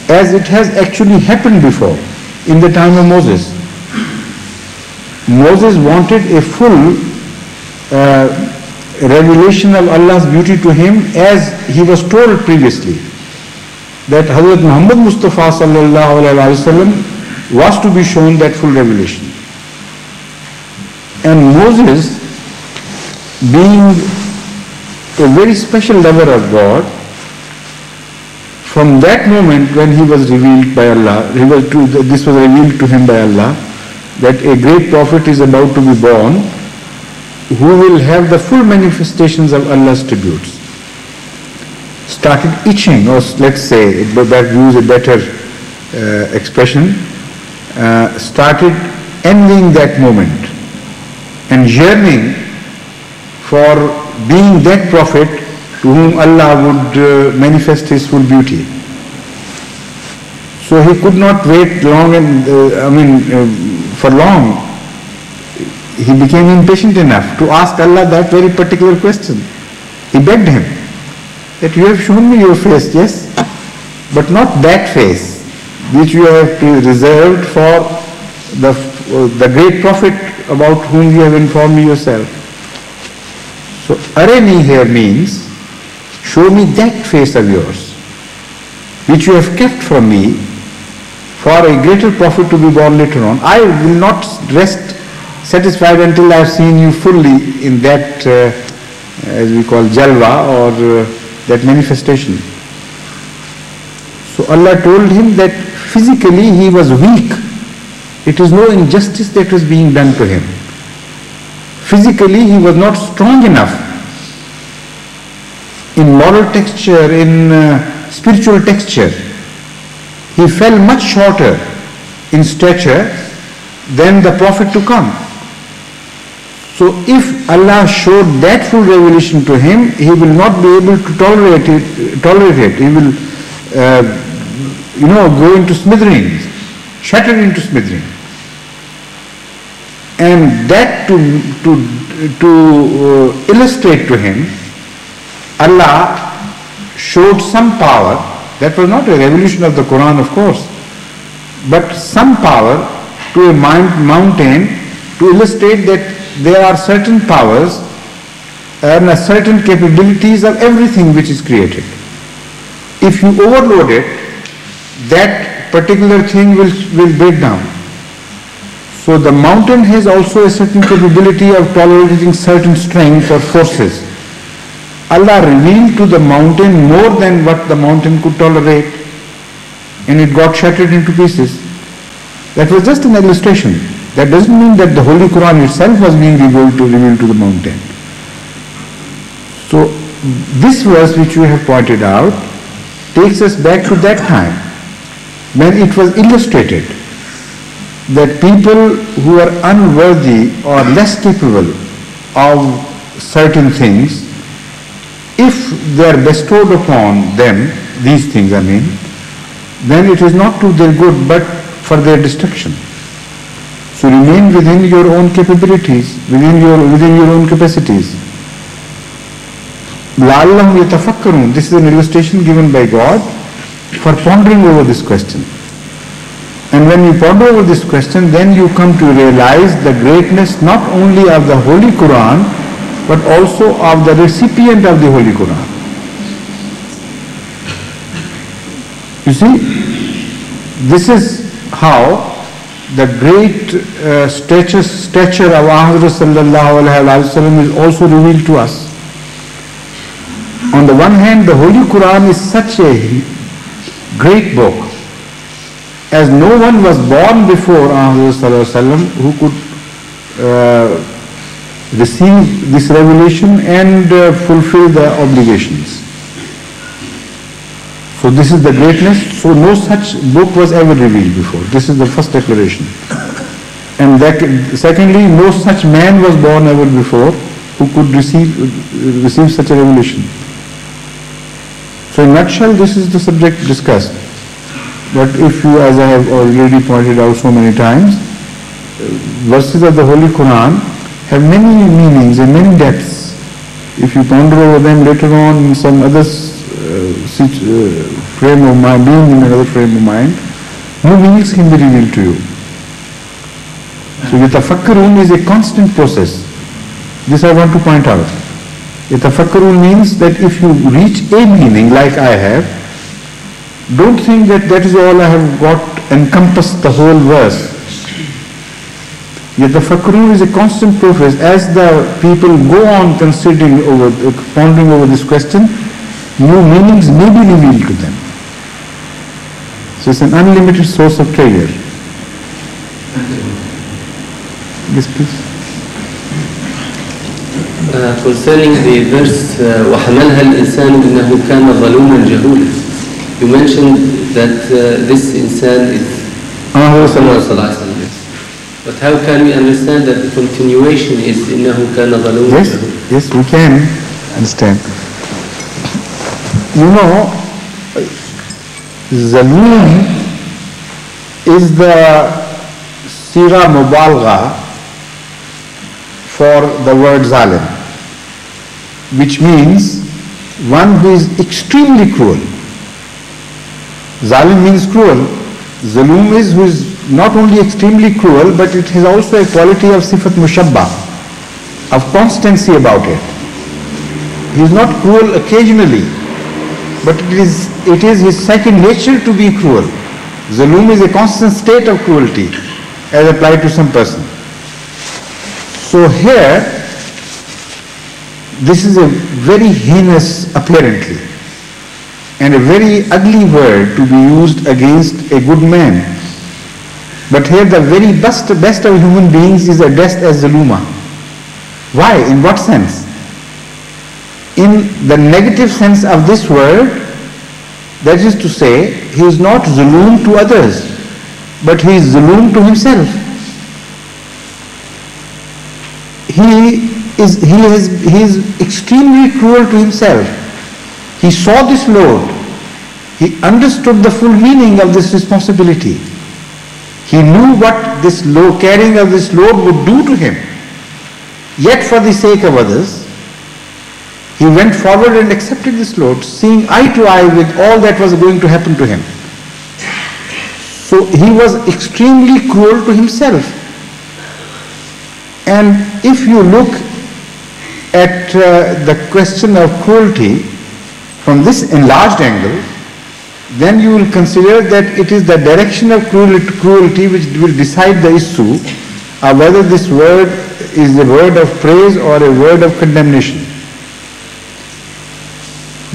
As it has actually happened before in the time of Moses. Moses wanted a full revelation of Allah's beauty to him, as he was told previously that Hazrat Muhammad Mustafa sallallahu alaihi wasallam was to be shown that full revelation. And Moses, being a very special lover of God, from that moment when he was revealed by Allah, this was revealed to him by Allah, that a great prophet is about to be born who will have the full manifestations of Allah's tributes, started itching, or let's say, that use a better expression, started envying that moment and yearning for being that prophet to whom Allah would manifest His full beauty. So he could not wait long, and for long. He became impatient enough to ask Allah that very particular question. He begged Him that you have shown me your face, yes, but not that face which you have reserved for the great prophet about whom you have informed me yourself. So arani here means show me that face of yours which you have kept from me for a greater prophet to be born later on. I will not rest satisfied until I have seen you fully in that as we call jalwa, or that manifestation. So Allah told him that physically he was weak. It is no injustice that was being done to him. Physically he was not strong enough in moral texture, in spiritual texture. He fell much shorter in stature than the prophet to come. So if Allah showed that full revelation to him, he will not be able to tolerate it. He will, go into smithereens, shatter into smithereens. And that to illustrate to him, Allah showed some power. That was not a revelation of the Quran, of course, but some power to a mountain to illustrate that there are certain powers and certain capabilities of everything which is created. If you overload it, that that particular thing will break down. So the mountain has also a certain capability of tolerating certain strength or forces. Allah revealed to the mountain more than what the mountain could tolerate, and it got shattered into pieces. That was just an illustration. That doesn't mean that the Holy Quran itself was being revealed to the mountain. So this verse which you have pointed out takes us back to that time when it was illustrated that people who are unworthy or less capable of certain things, if they are bestowed upon them, these things then it is not to their good but for their destruction. So remain within your own capabilities, within your own capacities. لَعَلَّهُمْ يَتَفَكَّرُونَ. This is an illustration given by God for pondering over this question. And when you ponder over this question, then you come to realize the greatness not only of the Holy Quran, but also of the recipient of the Holy Quran. You see, this is how the great stature of Ahmad sallallahu alaihi wasallam is also revealed to us. On the one hand, the Holy Quran is such a great book, as no one was born before Ahmad sallallahu alaihi wasallam who could receive this revelation and fulfill the obligations. So this is the greatness. So no such book was ever revealed before. This is the first declaration. And secondly, no such man was born ever before who could receive such a revelation. So in a nutshell, this is the subject discussed. But if you, as I have already pointed out so many times, verses of the Holy Quran have many meanings and many depths. If you ponder over them later on in some other frame of mind, being in another frame of mind, new meanings can be revealed to you. So yatafakkarun is a constant process. This I want to point out. Yatafakkarun means that if you reach a meaning like I have, don't think that that is all I have got, encompassed the whole verse. Yatafakkarun is a constant process. As the people go on considering over, pondering over this question, new meanings may be revealed to them. So it's an unlimited source of treasure. Yes, please. Concerning the verse وَحَمَلْهَا الْإِنسَانُ إِنَّهُ كَانَ ظَلُومًا جَهُولًا, you mentioned that this insan is Muhammad sallallahu alaihi wasallam. But how can we understand that the continuation is إِنَّهُ كَانَ ظَلُومًا جَهُولًا? Yes, we can understand. You know, Zaloom is the Sira Mubalgha for the word Zalim, which means one who is extremely cruel. Zalim means cruel. Zaloom is who is not only extremely cruel, but it has also a quality of sifat mushabba, of constancy about it. He is not cruel occasionally, but it is his second nature to be cruel. Zaloom is a constant state of cruelty as applied to some person. So here, this is a very heinous, apparently, and a very ugly word to be used against a good man. But here the very best of human beings is addressed as Zaluma. Why? In what sense? In the negative sense of this word, that is to say, he is not Zaloom to others, but he is Zaloom to himself. He is extremely cruel to himself. He saw this load. He understood the full meaning of this responsibility. He knew what this load, carrying of this load would do to him. Yet for the sake of others, he went forward and accepted this load, seeing eye to eye with all that was going to happen to him. So he was extremely cruel to himself. And if you look at the question of cruelty from this enlarged angle, then you will consider that it is the direction of cruelty which will decide the issue of whether this word is a word of praise or a word of condemnation.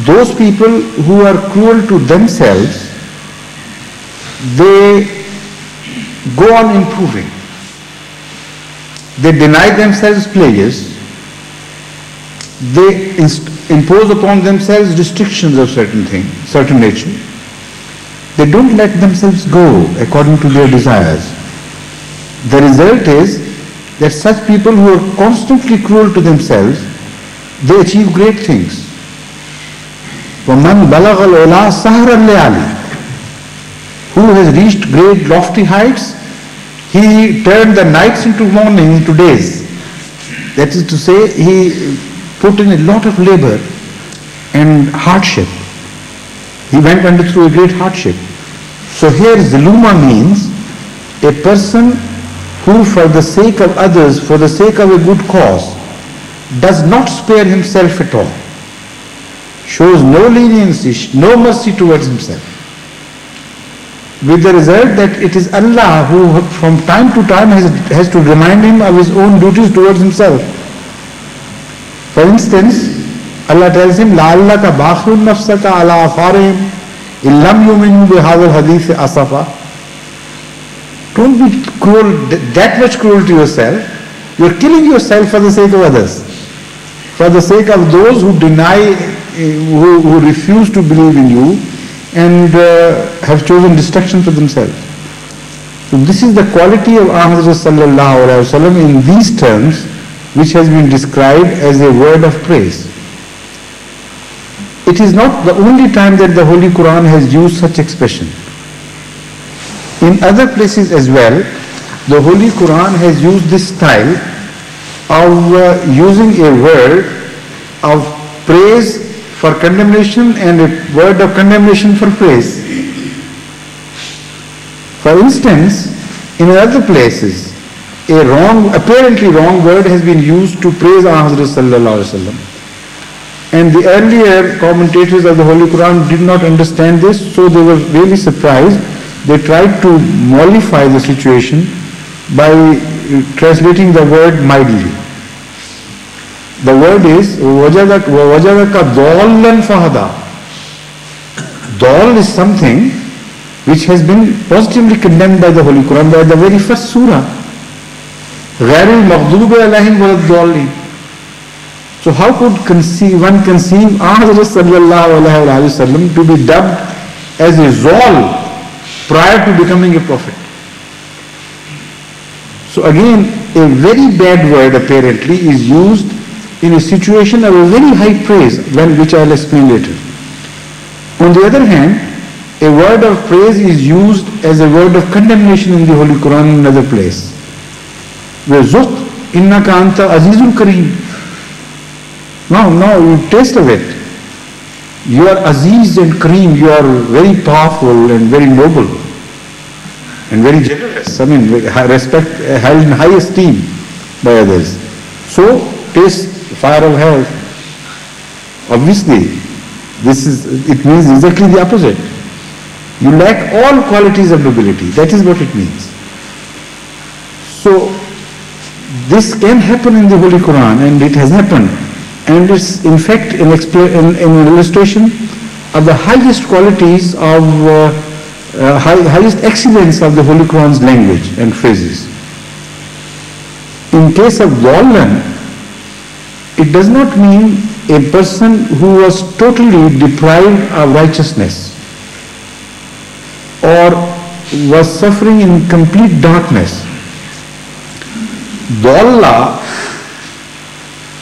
Those people who are cruel to themselves, they go on improving. They deny themselves pleasures. They impose upon themselves restrictions of certain nature. They don't let themselves go according to their desires. The result is that such people who are constantly cruel to themselves, they achieve great things. وَمَنْ بَلَغَ الْعُلَىٰ سَهْرًا لَيَالِي, who has reached great lofty heights, he turned the nights into morning, into days. That is to say, he put in a lot of labor and hardship. He went through a great hardship. So here Zuluma means a person who for the sake of others, for the sake of a good cause, does not spare himself at all, shows no leniency, no mercy towards himself, with the result that it is Allah who from time to time has to remind him of his own duties towards himself. For instance, Allah tells him, لَعَلَّكَ بَاخِرٌ نَفْسَكَ عَلَىٰ أَثَارِهِمْ إِن لَمْ يُؤْمِنُوا بِهَذَا الْحَدِيثِ أَسَفًا. Don't be cruel, that much cruel to yourself. You're killing yourself for the sake of others, for the sake of those who deny, who refuse to believe in you and have chosen destruction for themselves. So this is the quality of Ahmad sallallahu alaihi wasallam in these terms, which has been described as a word of praise. It is not the only time that the Holy Quran has used such expression. In other places as well, the Holy Quran has used this style of using a word of praise for condemnation and a word of condemnation for praise. For instance, in other places, a apparently wrong word has been used to praise Hazrat sallallahu alaihi wasallam. And the earlier commentators of the Holy Quran did not understand this, so they were really surprised. They tried to mollify the situation by translating the word mildly. The word is وَوَجَدَكَ ضَالًّا فَهَدَى. Dal is something which has been positively condemned by the Holy Quran, by the very first surah. غَيْرِ الْمَغْضُوبِ عَلَيْهِمْ وَلَا الضَّالِّينَ. So how could one conceive Ahmad sallallahu alaihi wasallam to be dubbed as a Zal prior to becoming a prophet? So again, a very bad word apparently is used in a situation of a very high praise, which I will explain later. On the other hand, a word of praise is used as a word of condemnation in the Holy Quran in another place. وَزُقْ إِنَّكَ أَنْتَ عَزِيزٌ كَرِيمٌ. Now you taste of it. You are Aziz and Kareem, you are very powerful and very noble and very generous. I mean, respect, held in high esteem by others. So, taste fire of hell. Obviously, it means exactly the opposite. You lack all qualities of nobility. That is what it means. So, this can happen in the Holy Quran, and it has happened. And it's in fact an illustration of the highest qualities of highest excellence of the Holy Quran's language and phrases. In case of Dhallan, it does not mean a person who was totally deprived of righteousness or was suffering in complete darkness. Dhalla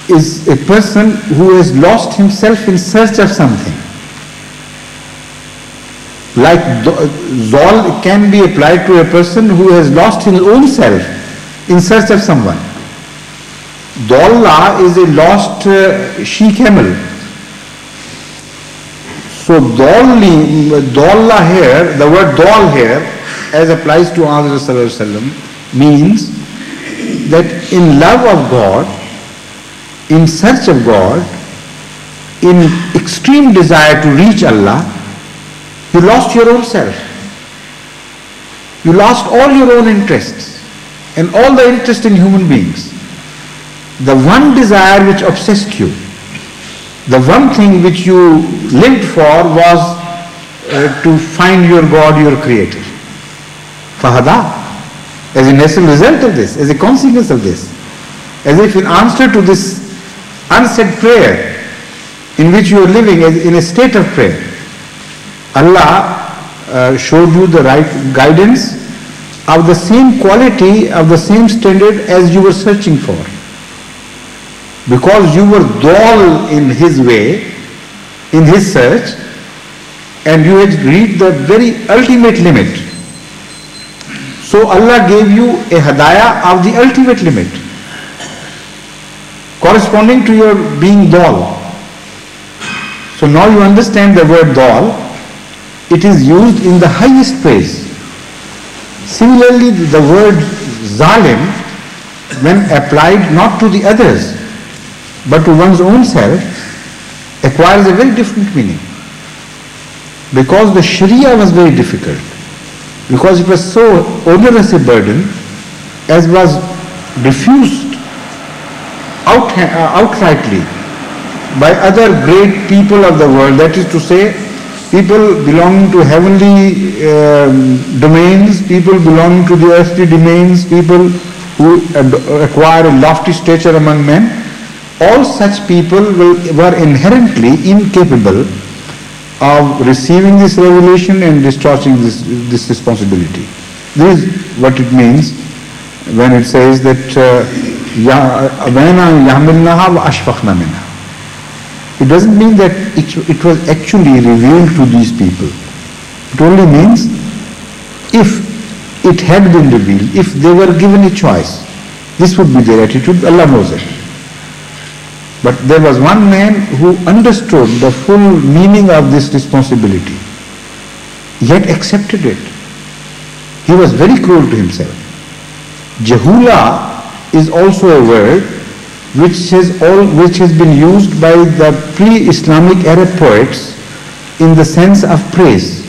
is a person who has lost himself in search of something. Like Zal can be applied to a person who has lost his own self in search of someone. Dhalla is a lost she-camel. So Dhalla here, the word Dhal here, as applies to Ahmad sallallahu alaihi wasallam, means that in love of God, in search of God, in extreme desire to reach Allah, You lost your own self. You lost all your own interests and all the interest in human beings. The one desire which obsessed you, the one thing which you lived for was to find your God, your Creator. Fahada. As a natural result of this, as a consequence of this, as if in answer to this unsaid prayer in which you are living in a state of prayer, Allah showed you the right guidance of the same quality, of the same standard as you were searching for. Because you were dull in His way, in His search, and you had reached the very ultimate limit. So Allah gave you a hadayah of the ultimate limit, corresponding to your being dull. So now you understand the word dull. It is used in the highest praise. Similarly, the word zalim, when applied not to the others, but to one's own self, acquires a very different meaning. Because the Sharia was very difficult. Because it was so onerous a burden, as was refused outrightly by other great people of the world, that is to say, people belonging to heavenly domains, people belonging to the earthly domains, people who acquire a lofty stature among men. All such people were inherently incapable of receiving this revelation and discharging this responsibility. This is what it means when it says that it doesn't mean that it was actually revealed to these people. It only means if it had been revealed, if they were given a choice, this would be their attitude. Allah knows it. But there was one man who understood the full meaning of this responsibility, yet accepted it. He was very cruel to himself. Jahula is also a word which has been used by the pre-Islamic Arab poets in the sense of praise.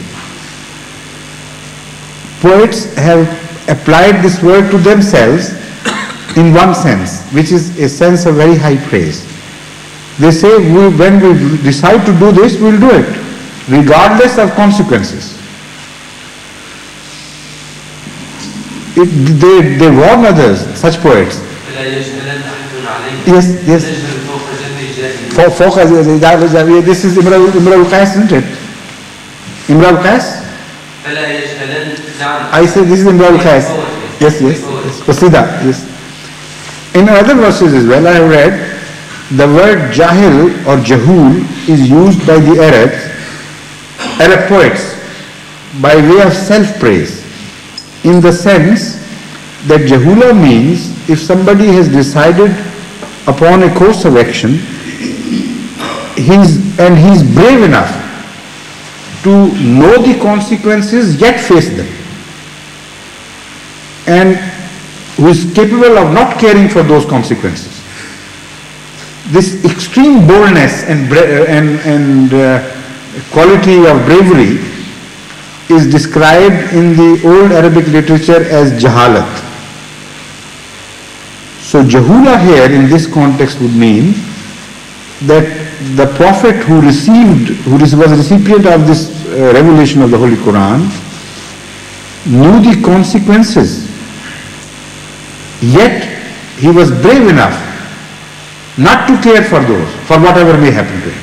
Poets have applied this word to themselves in one sense, which is a sense of very high praise. They say, when we decide to do this, we'll do it, regardless of consequences. They warn others, such poets. Yes. This is Imra al-Qais, isn't it? Imra al-Qais? I say this is Imra al-Qais. Yes. Qasida, yes. In other verses as well, I have read, the word jahil or jahul is used by the Arab poets by way of self-praise, in the sense that jahula means if somebody has decided upon a course of action he's brave enough to know the consequences yet face them, and who is capable of not caring for those consequences. This extreme boldness and quality of bravery is described in the old Arabic literature as jahalat. So jahula here in this context would mean that the Prophet who was a recipient of this revelation of the Holy Quran knew the consequences, yet he was brave enough not to care for those, for whatever may happen to him.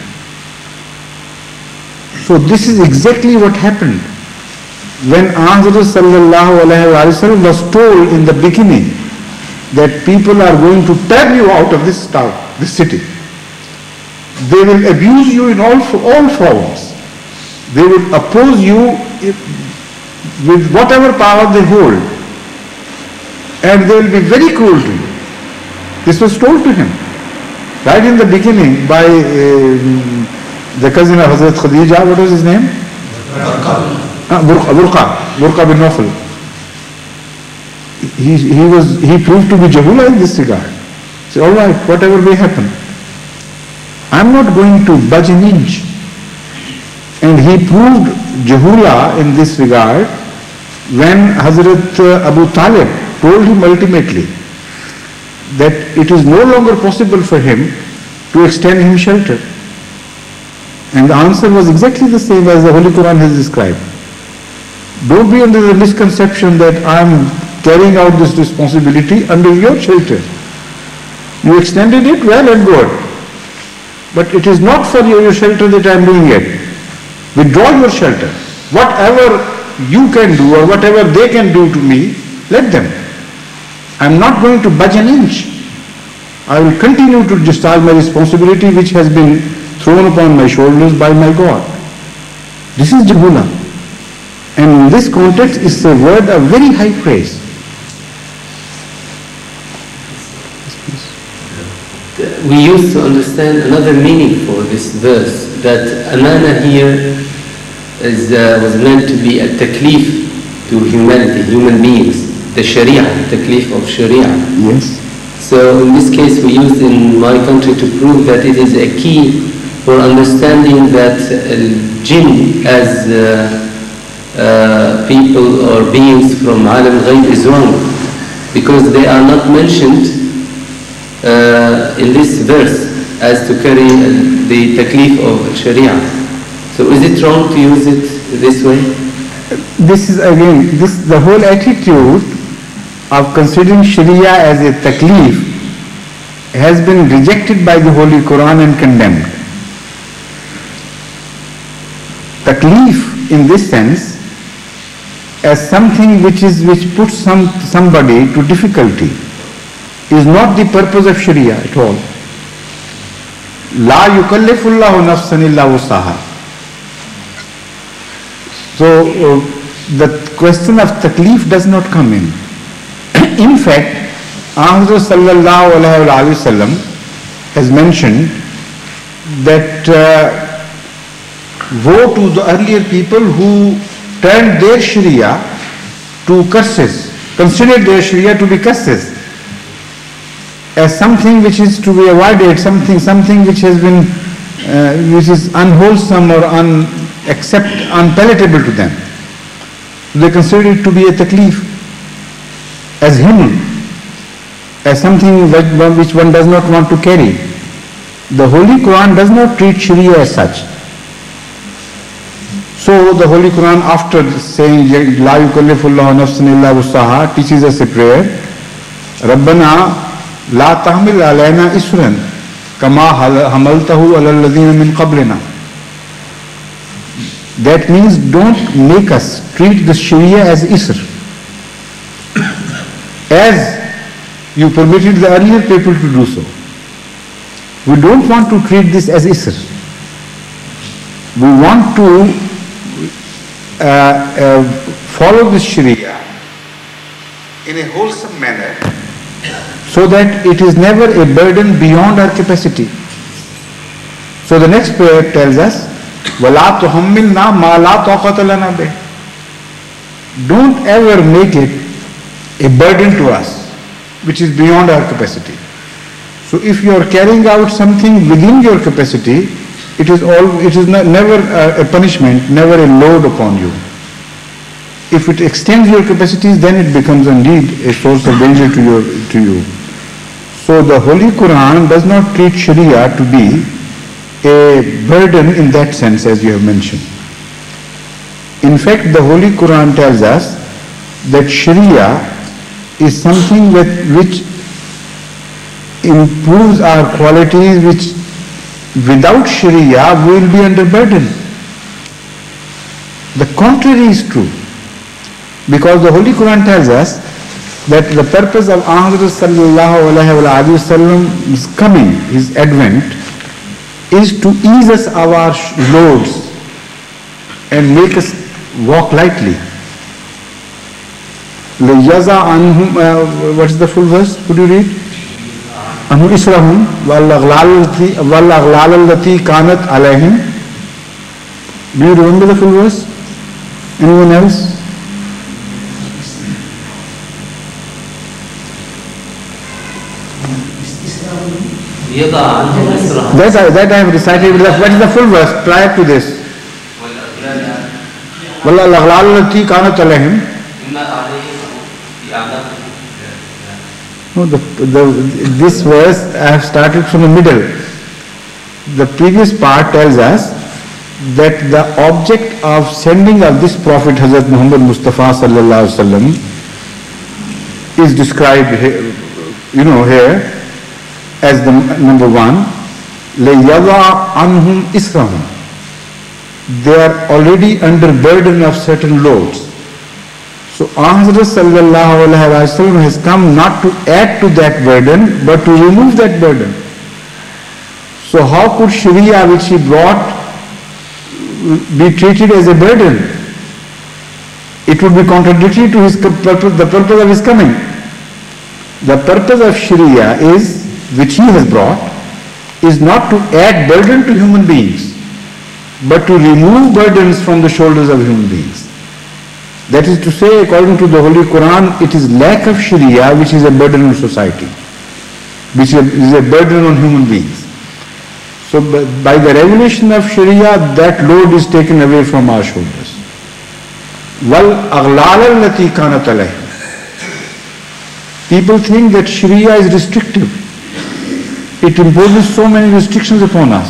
So this is exactly what happened when Hazrat sallallahu alaihi wasallam was told in the beginning that people are going to turn you out of this town, this city. They will abuse you in all forms. They will oppose you with whatever power they hold, and they will be very cruel to you. This was told to him right in the beginning by the cousin of Hazrat Khadija. What was his name? Burqa bin Nawfal. He proved to be jahula in this regard. Say, all right, whatever may happen, I'm not going to budge an inch And he proved Jahula in this regard when Hazrat Abu Talib told him ultimately that it is no longer possible for him to extend him shelter. And the answer was exactly the same as the Holy Quran has described. Don't be under the misconception that I am carrying out this responsibility under your shelter. You extended it, well and good. But it is not for your shelter that I am doing it. Withdraw your shelter. Whatever you can do or whatever they can do to me, let them. I am not going to budge an inch. I will continue to discharge my responsibility which has been thrown upon my shoulders by my God. This is Jahula. And in this context is a word of very high praise. We used to understand another meaning for this verse, that amana here was meant to be a taklif to humanity, human beings, the sharia, taklif of sharia. Yes. So in this case we used in my country to prove that it is a key for understanding that jinn as people or beings from alam ghaib is wrong, because they are not mentioned in this verse as to carry the taklif of sharia. So is it wrong to use it this way? This is again, the whole attitude of considering sharia as a taklif has been rejected by the Holy Quran and condemned. Taklif in this sense as something which puts somebody to difficulty is not the purpose of sharia at all. La yukallifullahu nafsan illa wusaha. So the question of taklif does not come in. In fact, Ahmad sallallahu alayhi wa sallam has mentioned that woe to the earlier people who turned their sharia to curses, considered their sharia to be curses, as something which is to be avoided, something which has been, which is unwholesome or unpalatable to them. They consider it to be a taklif, as him, as something which one does not want to carry. The Holy Quran does not treat sharia as such. So the Holy Quran, after saying La yukallifullahu nafsan illa wusaha, teaches us a prayer. Rabbana La tahmil alayna isran kama hamaltahu ala alladhina min qablina. That means don't make us treat the sharia as isr, as you permitted the earlier people to do so. We don't want to treat this as isr. We want to follow the sharia in a wholesome manner, so that it is never a burden beyond our capacity. So the next prayer tells us, وَلَا تُحَمِّلْنَا مَا لَا طَاقَةَ لَنَا بِهِ. Don't ever make it a burden to us which is beyond our capacity. So if you are carrying out something within your capacity, it is never a punishment, never a load upon you. If it extends your capacities, then it becomes indeed a source of danger to you. So the Holy Quran does not treat Sharia to be a burden in that sense, as you have mentioned. In fact, the Holy Quran tells us that Sharia is something which improves our qualities, which without Sharia we will be under burden. The contrary is true, because the Holy Quran tells us that the purpose of Ahmad sallallahu alayhi wa sallam's coming, his advent, is to ease us our loads and make us walk lightly. لِيَزَعْ عَنْهُمْ, what is the full verse? Could you read? أَنْهُ إِسْرَهُمْ وَالْأَغْلَالَ الَّتِي كَانَتْ عَلَيْهِمْ. Do you remember the full verse? Anyone else? That I have recited. What is the full verse prior to this? Wala al-aghlal allati kanat alayhim. No, this verse I have started from the middle. The previous part tells us that the object of sending of this Prophet Hazrat Muhammad Mustafa sallallahu alaihi wasallam is described here, here as the number one, لَيَضَعَ عَنْهُمْ إِسْرَهُمْ. They are already under burden of certain loads. So Hazrat sallallahu alaihi wasallam has come not to add to that burden, but to remove that burden. So how could Sharia which he brought be treated as a burden? It would be contradictory to the purpose of his coming. The purpose of Sharia is, which he has brought, is not to add burden to human beings, but to remove burdens from the shoulders of human beings. That is to say, according to the Holy Quran, it is lack of Sharia which is a burden on society, which is a burden on human beings. So by the revelation of Sharia, that load is taken away from our shoulders. وَالْأَغْلَالَ الَّتِي كَانَتْ عَلَيْهِمْ. People think that Sharia is restrictive. It imposes so many restrictions upon us.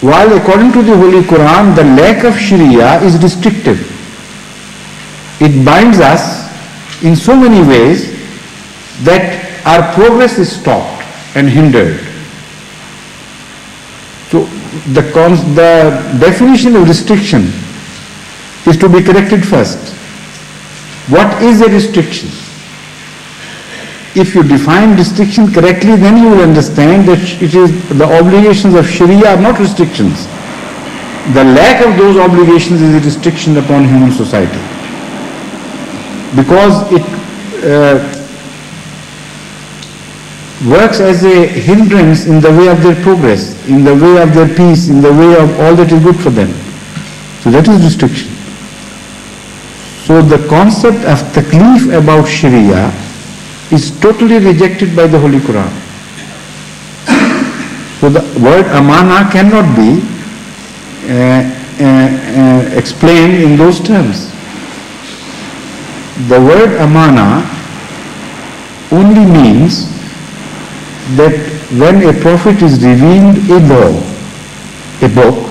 While according to the Holy Quran, the lack of Sharia is restrictive. It binds us in so many ways that our progress is stopped and hindered. So the definition of restriction is to be corrected first. What is a restriction? If you define restriction correctly, then you will understand that it is the obligations of Sharia are not restrictions. The lack of those obligations is a restriction upon human society, because it works as a hindrance in the way of their progress, in the way of their peace, in the way of all that is good for them. So that is restriction. So the concept of taklif about Sharia is totally rejected by the Holy Quran. So the word amana cannot be explained in those terms. The word amana only means that when a prophet is revealed a law, a book,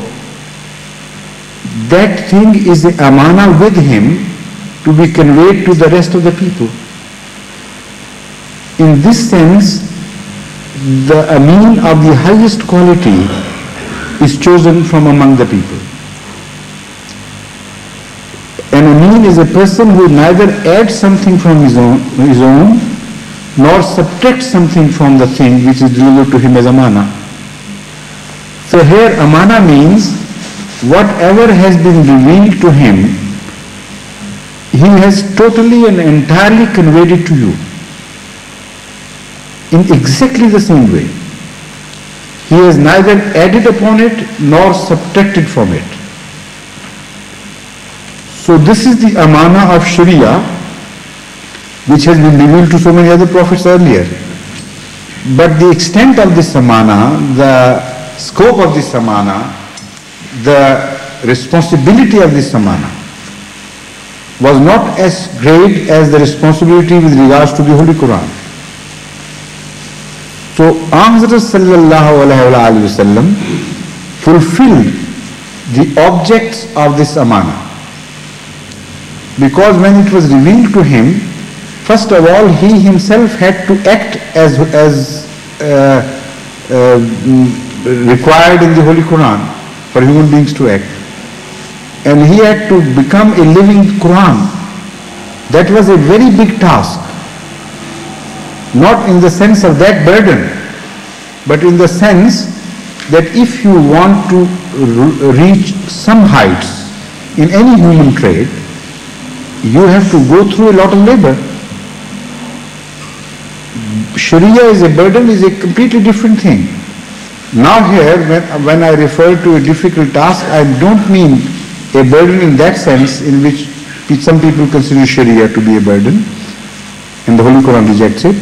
that thing is a amana with him to be conveyed to the rest of the people. In this sense, the ameen of the highest quality is chosen from among the people. An ameen is a person who neither adds something from his own nor subtracts something from the thing which is delivered to him as amana. So here amana means whatever has been revealed to him, he has totally and entirely conveyed it to you in exactly the same way. He has neither added upon it nor subtracted from it. So this is the amana of Sharia, which has been revealed to so many other prophets earlier. But the extent of this amana, the scope of this amana, the responsibility of this amana was not as great as the responsibility with regards to the Holy Quran. So Hazrat sallallahu alaihi wasallam fulfilled the objects of this amana, because when it was revealed to him, first of all, he himself had to act as required in the Holy Quran for human beings to act. And he had to become a living Quran. That was a very big task. Not in the sense of that burden, but in the sense that if you want to reach some heights in any human trade, you have to go through a lot of labor. Sharia is a burden, is a completely different thing. Now here, when I refer to a difficult task, I don't mean a burden in that sense in which some people consider Sharia to be a burden, and the Holy Quran rejects it.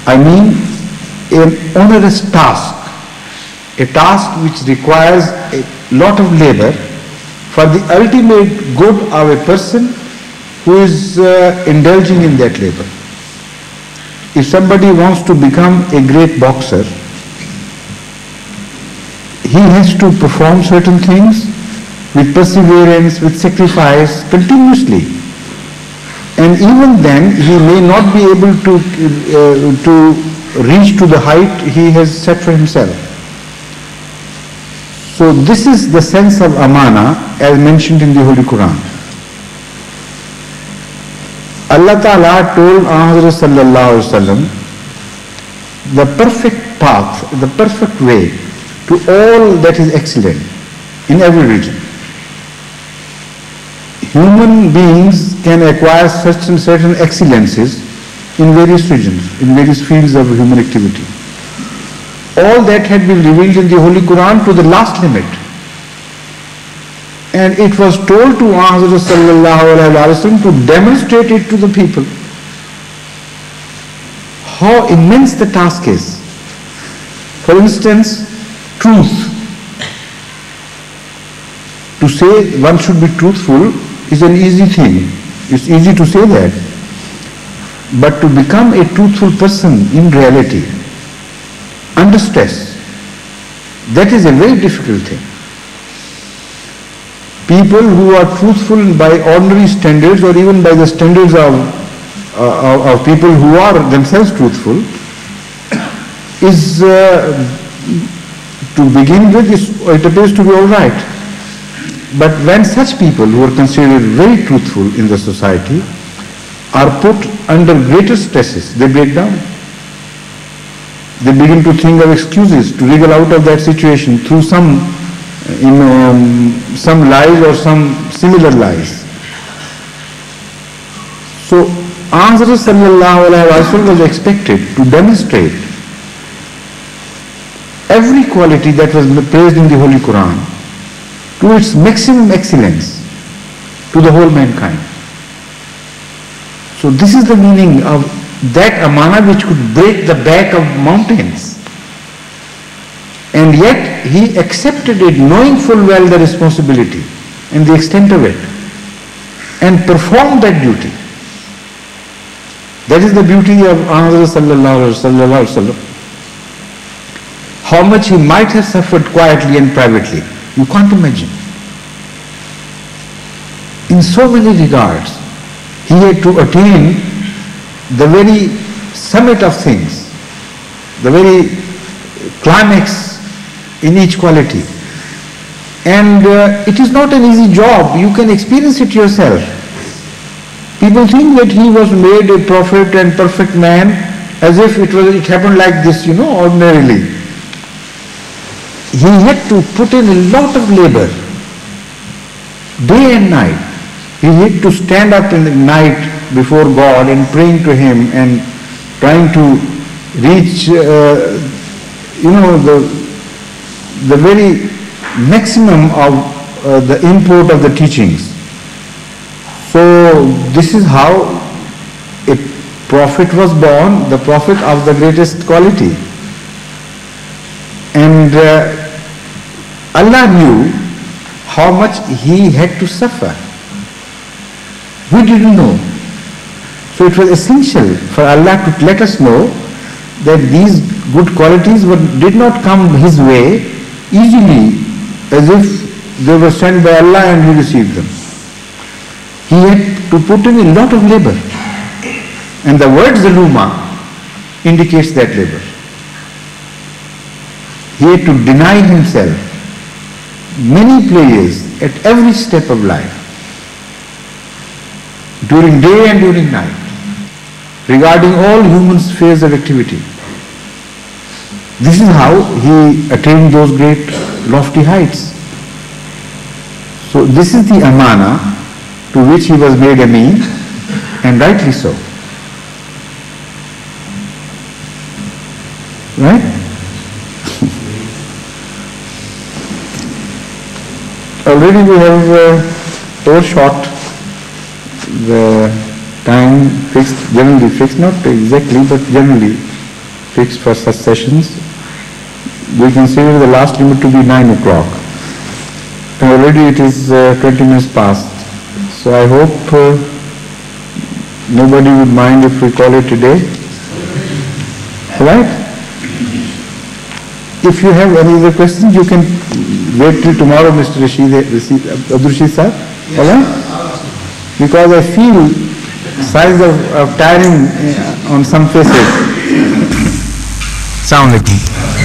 I mean an onerous task, a task which requires a lot of labor for the ultimate good of a person who is indulging in that labor. If somebody wants to become a great boxer, he has to perform certain things with perseverance, with sacrifice, continuously. And even then, he may not be able to reach to the height he has set for himself. So this is the sense of amana as mentioned in the Holy Quran. Allah Ta'ala told Hazrat Sallallahu Alaihi Wasallam the perfect path, the perfect way to all that is excellent in every region. Human beings can acquire certain excellences in various regions, in various fields of human activity. All that had been revealed in the Holy Quran to the last limit. And it was told to Hazrat Sallallahu Alaihi Wasallam to demonstrate it to the people. How immense the task is. For instance, truth. To say one should be truthful is an easy thing. It's easy to say that. But to become a truthful person in reality, under stress, that is a very difficult thing. People who are truthful by ordinary standards or even by the standards of people who are themselves truthful is, to begin with, it appears to be all right. But when such people who are considered very truthful in the society are put under greater stresses, they break down. They begin to think of excuses to wriggle out of that situation through some lies or some similar lies. So Hazrat Sallallahu Alaihi Wasallam was expected to demonstrate every quality that was praised in the Holy Quran to its maximum excellence to the whole mankind. So this is the meaning of that amana which could break the back of mountains. And yet he accepted it, knowing full well the responsibility and the extent of it, and performed that duty. That is the beauty of Hazrat Sallallahu Alaihi Wasallam. How much he might have suffered quietly and privately, you can't imagine. In so many regards, he had to attain the very summit of things, the very climax in each quality. And it is not an easy job. You can experience it yourself. People think that he was made a prophet and perfect man as if it happened like this, ordinarily. He had to put in a lot of labor, day and night. He had to stand up in the night before God and praying to Him and trying to reach, the very maximum of the import of the teachings. So this is how a prophet was born, the prophet of the greatest quality. And Allah knew how much he had to suffer. We didn't know. So it was essential for Allah to let us know that these good qualities did not come his way easily, as if they were sent by Allah and he received them. He had to put in a lot of labor. And the word zaluma indicates that labor. He had to deny himself many pleasures at every step of life, during day and during night, regarding all human spheres of activity. This is how he attained those great lofty heights. So this is the amana to which he was made ameen, and rightly so. Right? Already we have overshot the time fixed, generally fixed, not exactly, but generally fixed for such sessions. We consider the last limit to be 9 o'clock. Already it is 20 minutes past. So I hope nobody would mind if we call it a day. Alright? If you have any other questions, you can wait till tomorrow, Mr. Abdul Rashid sir. Alright? Because I feel signs of tiring on some faces. Assalamu alaikum.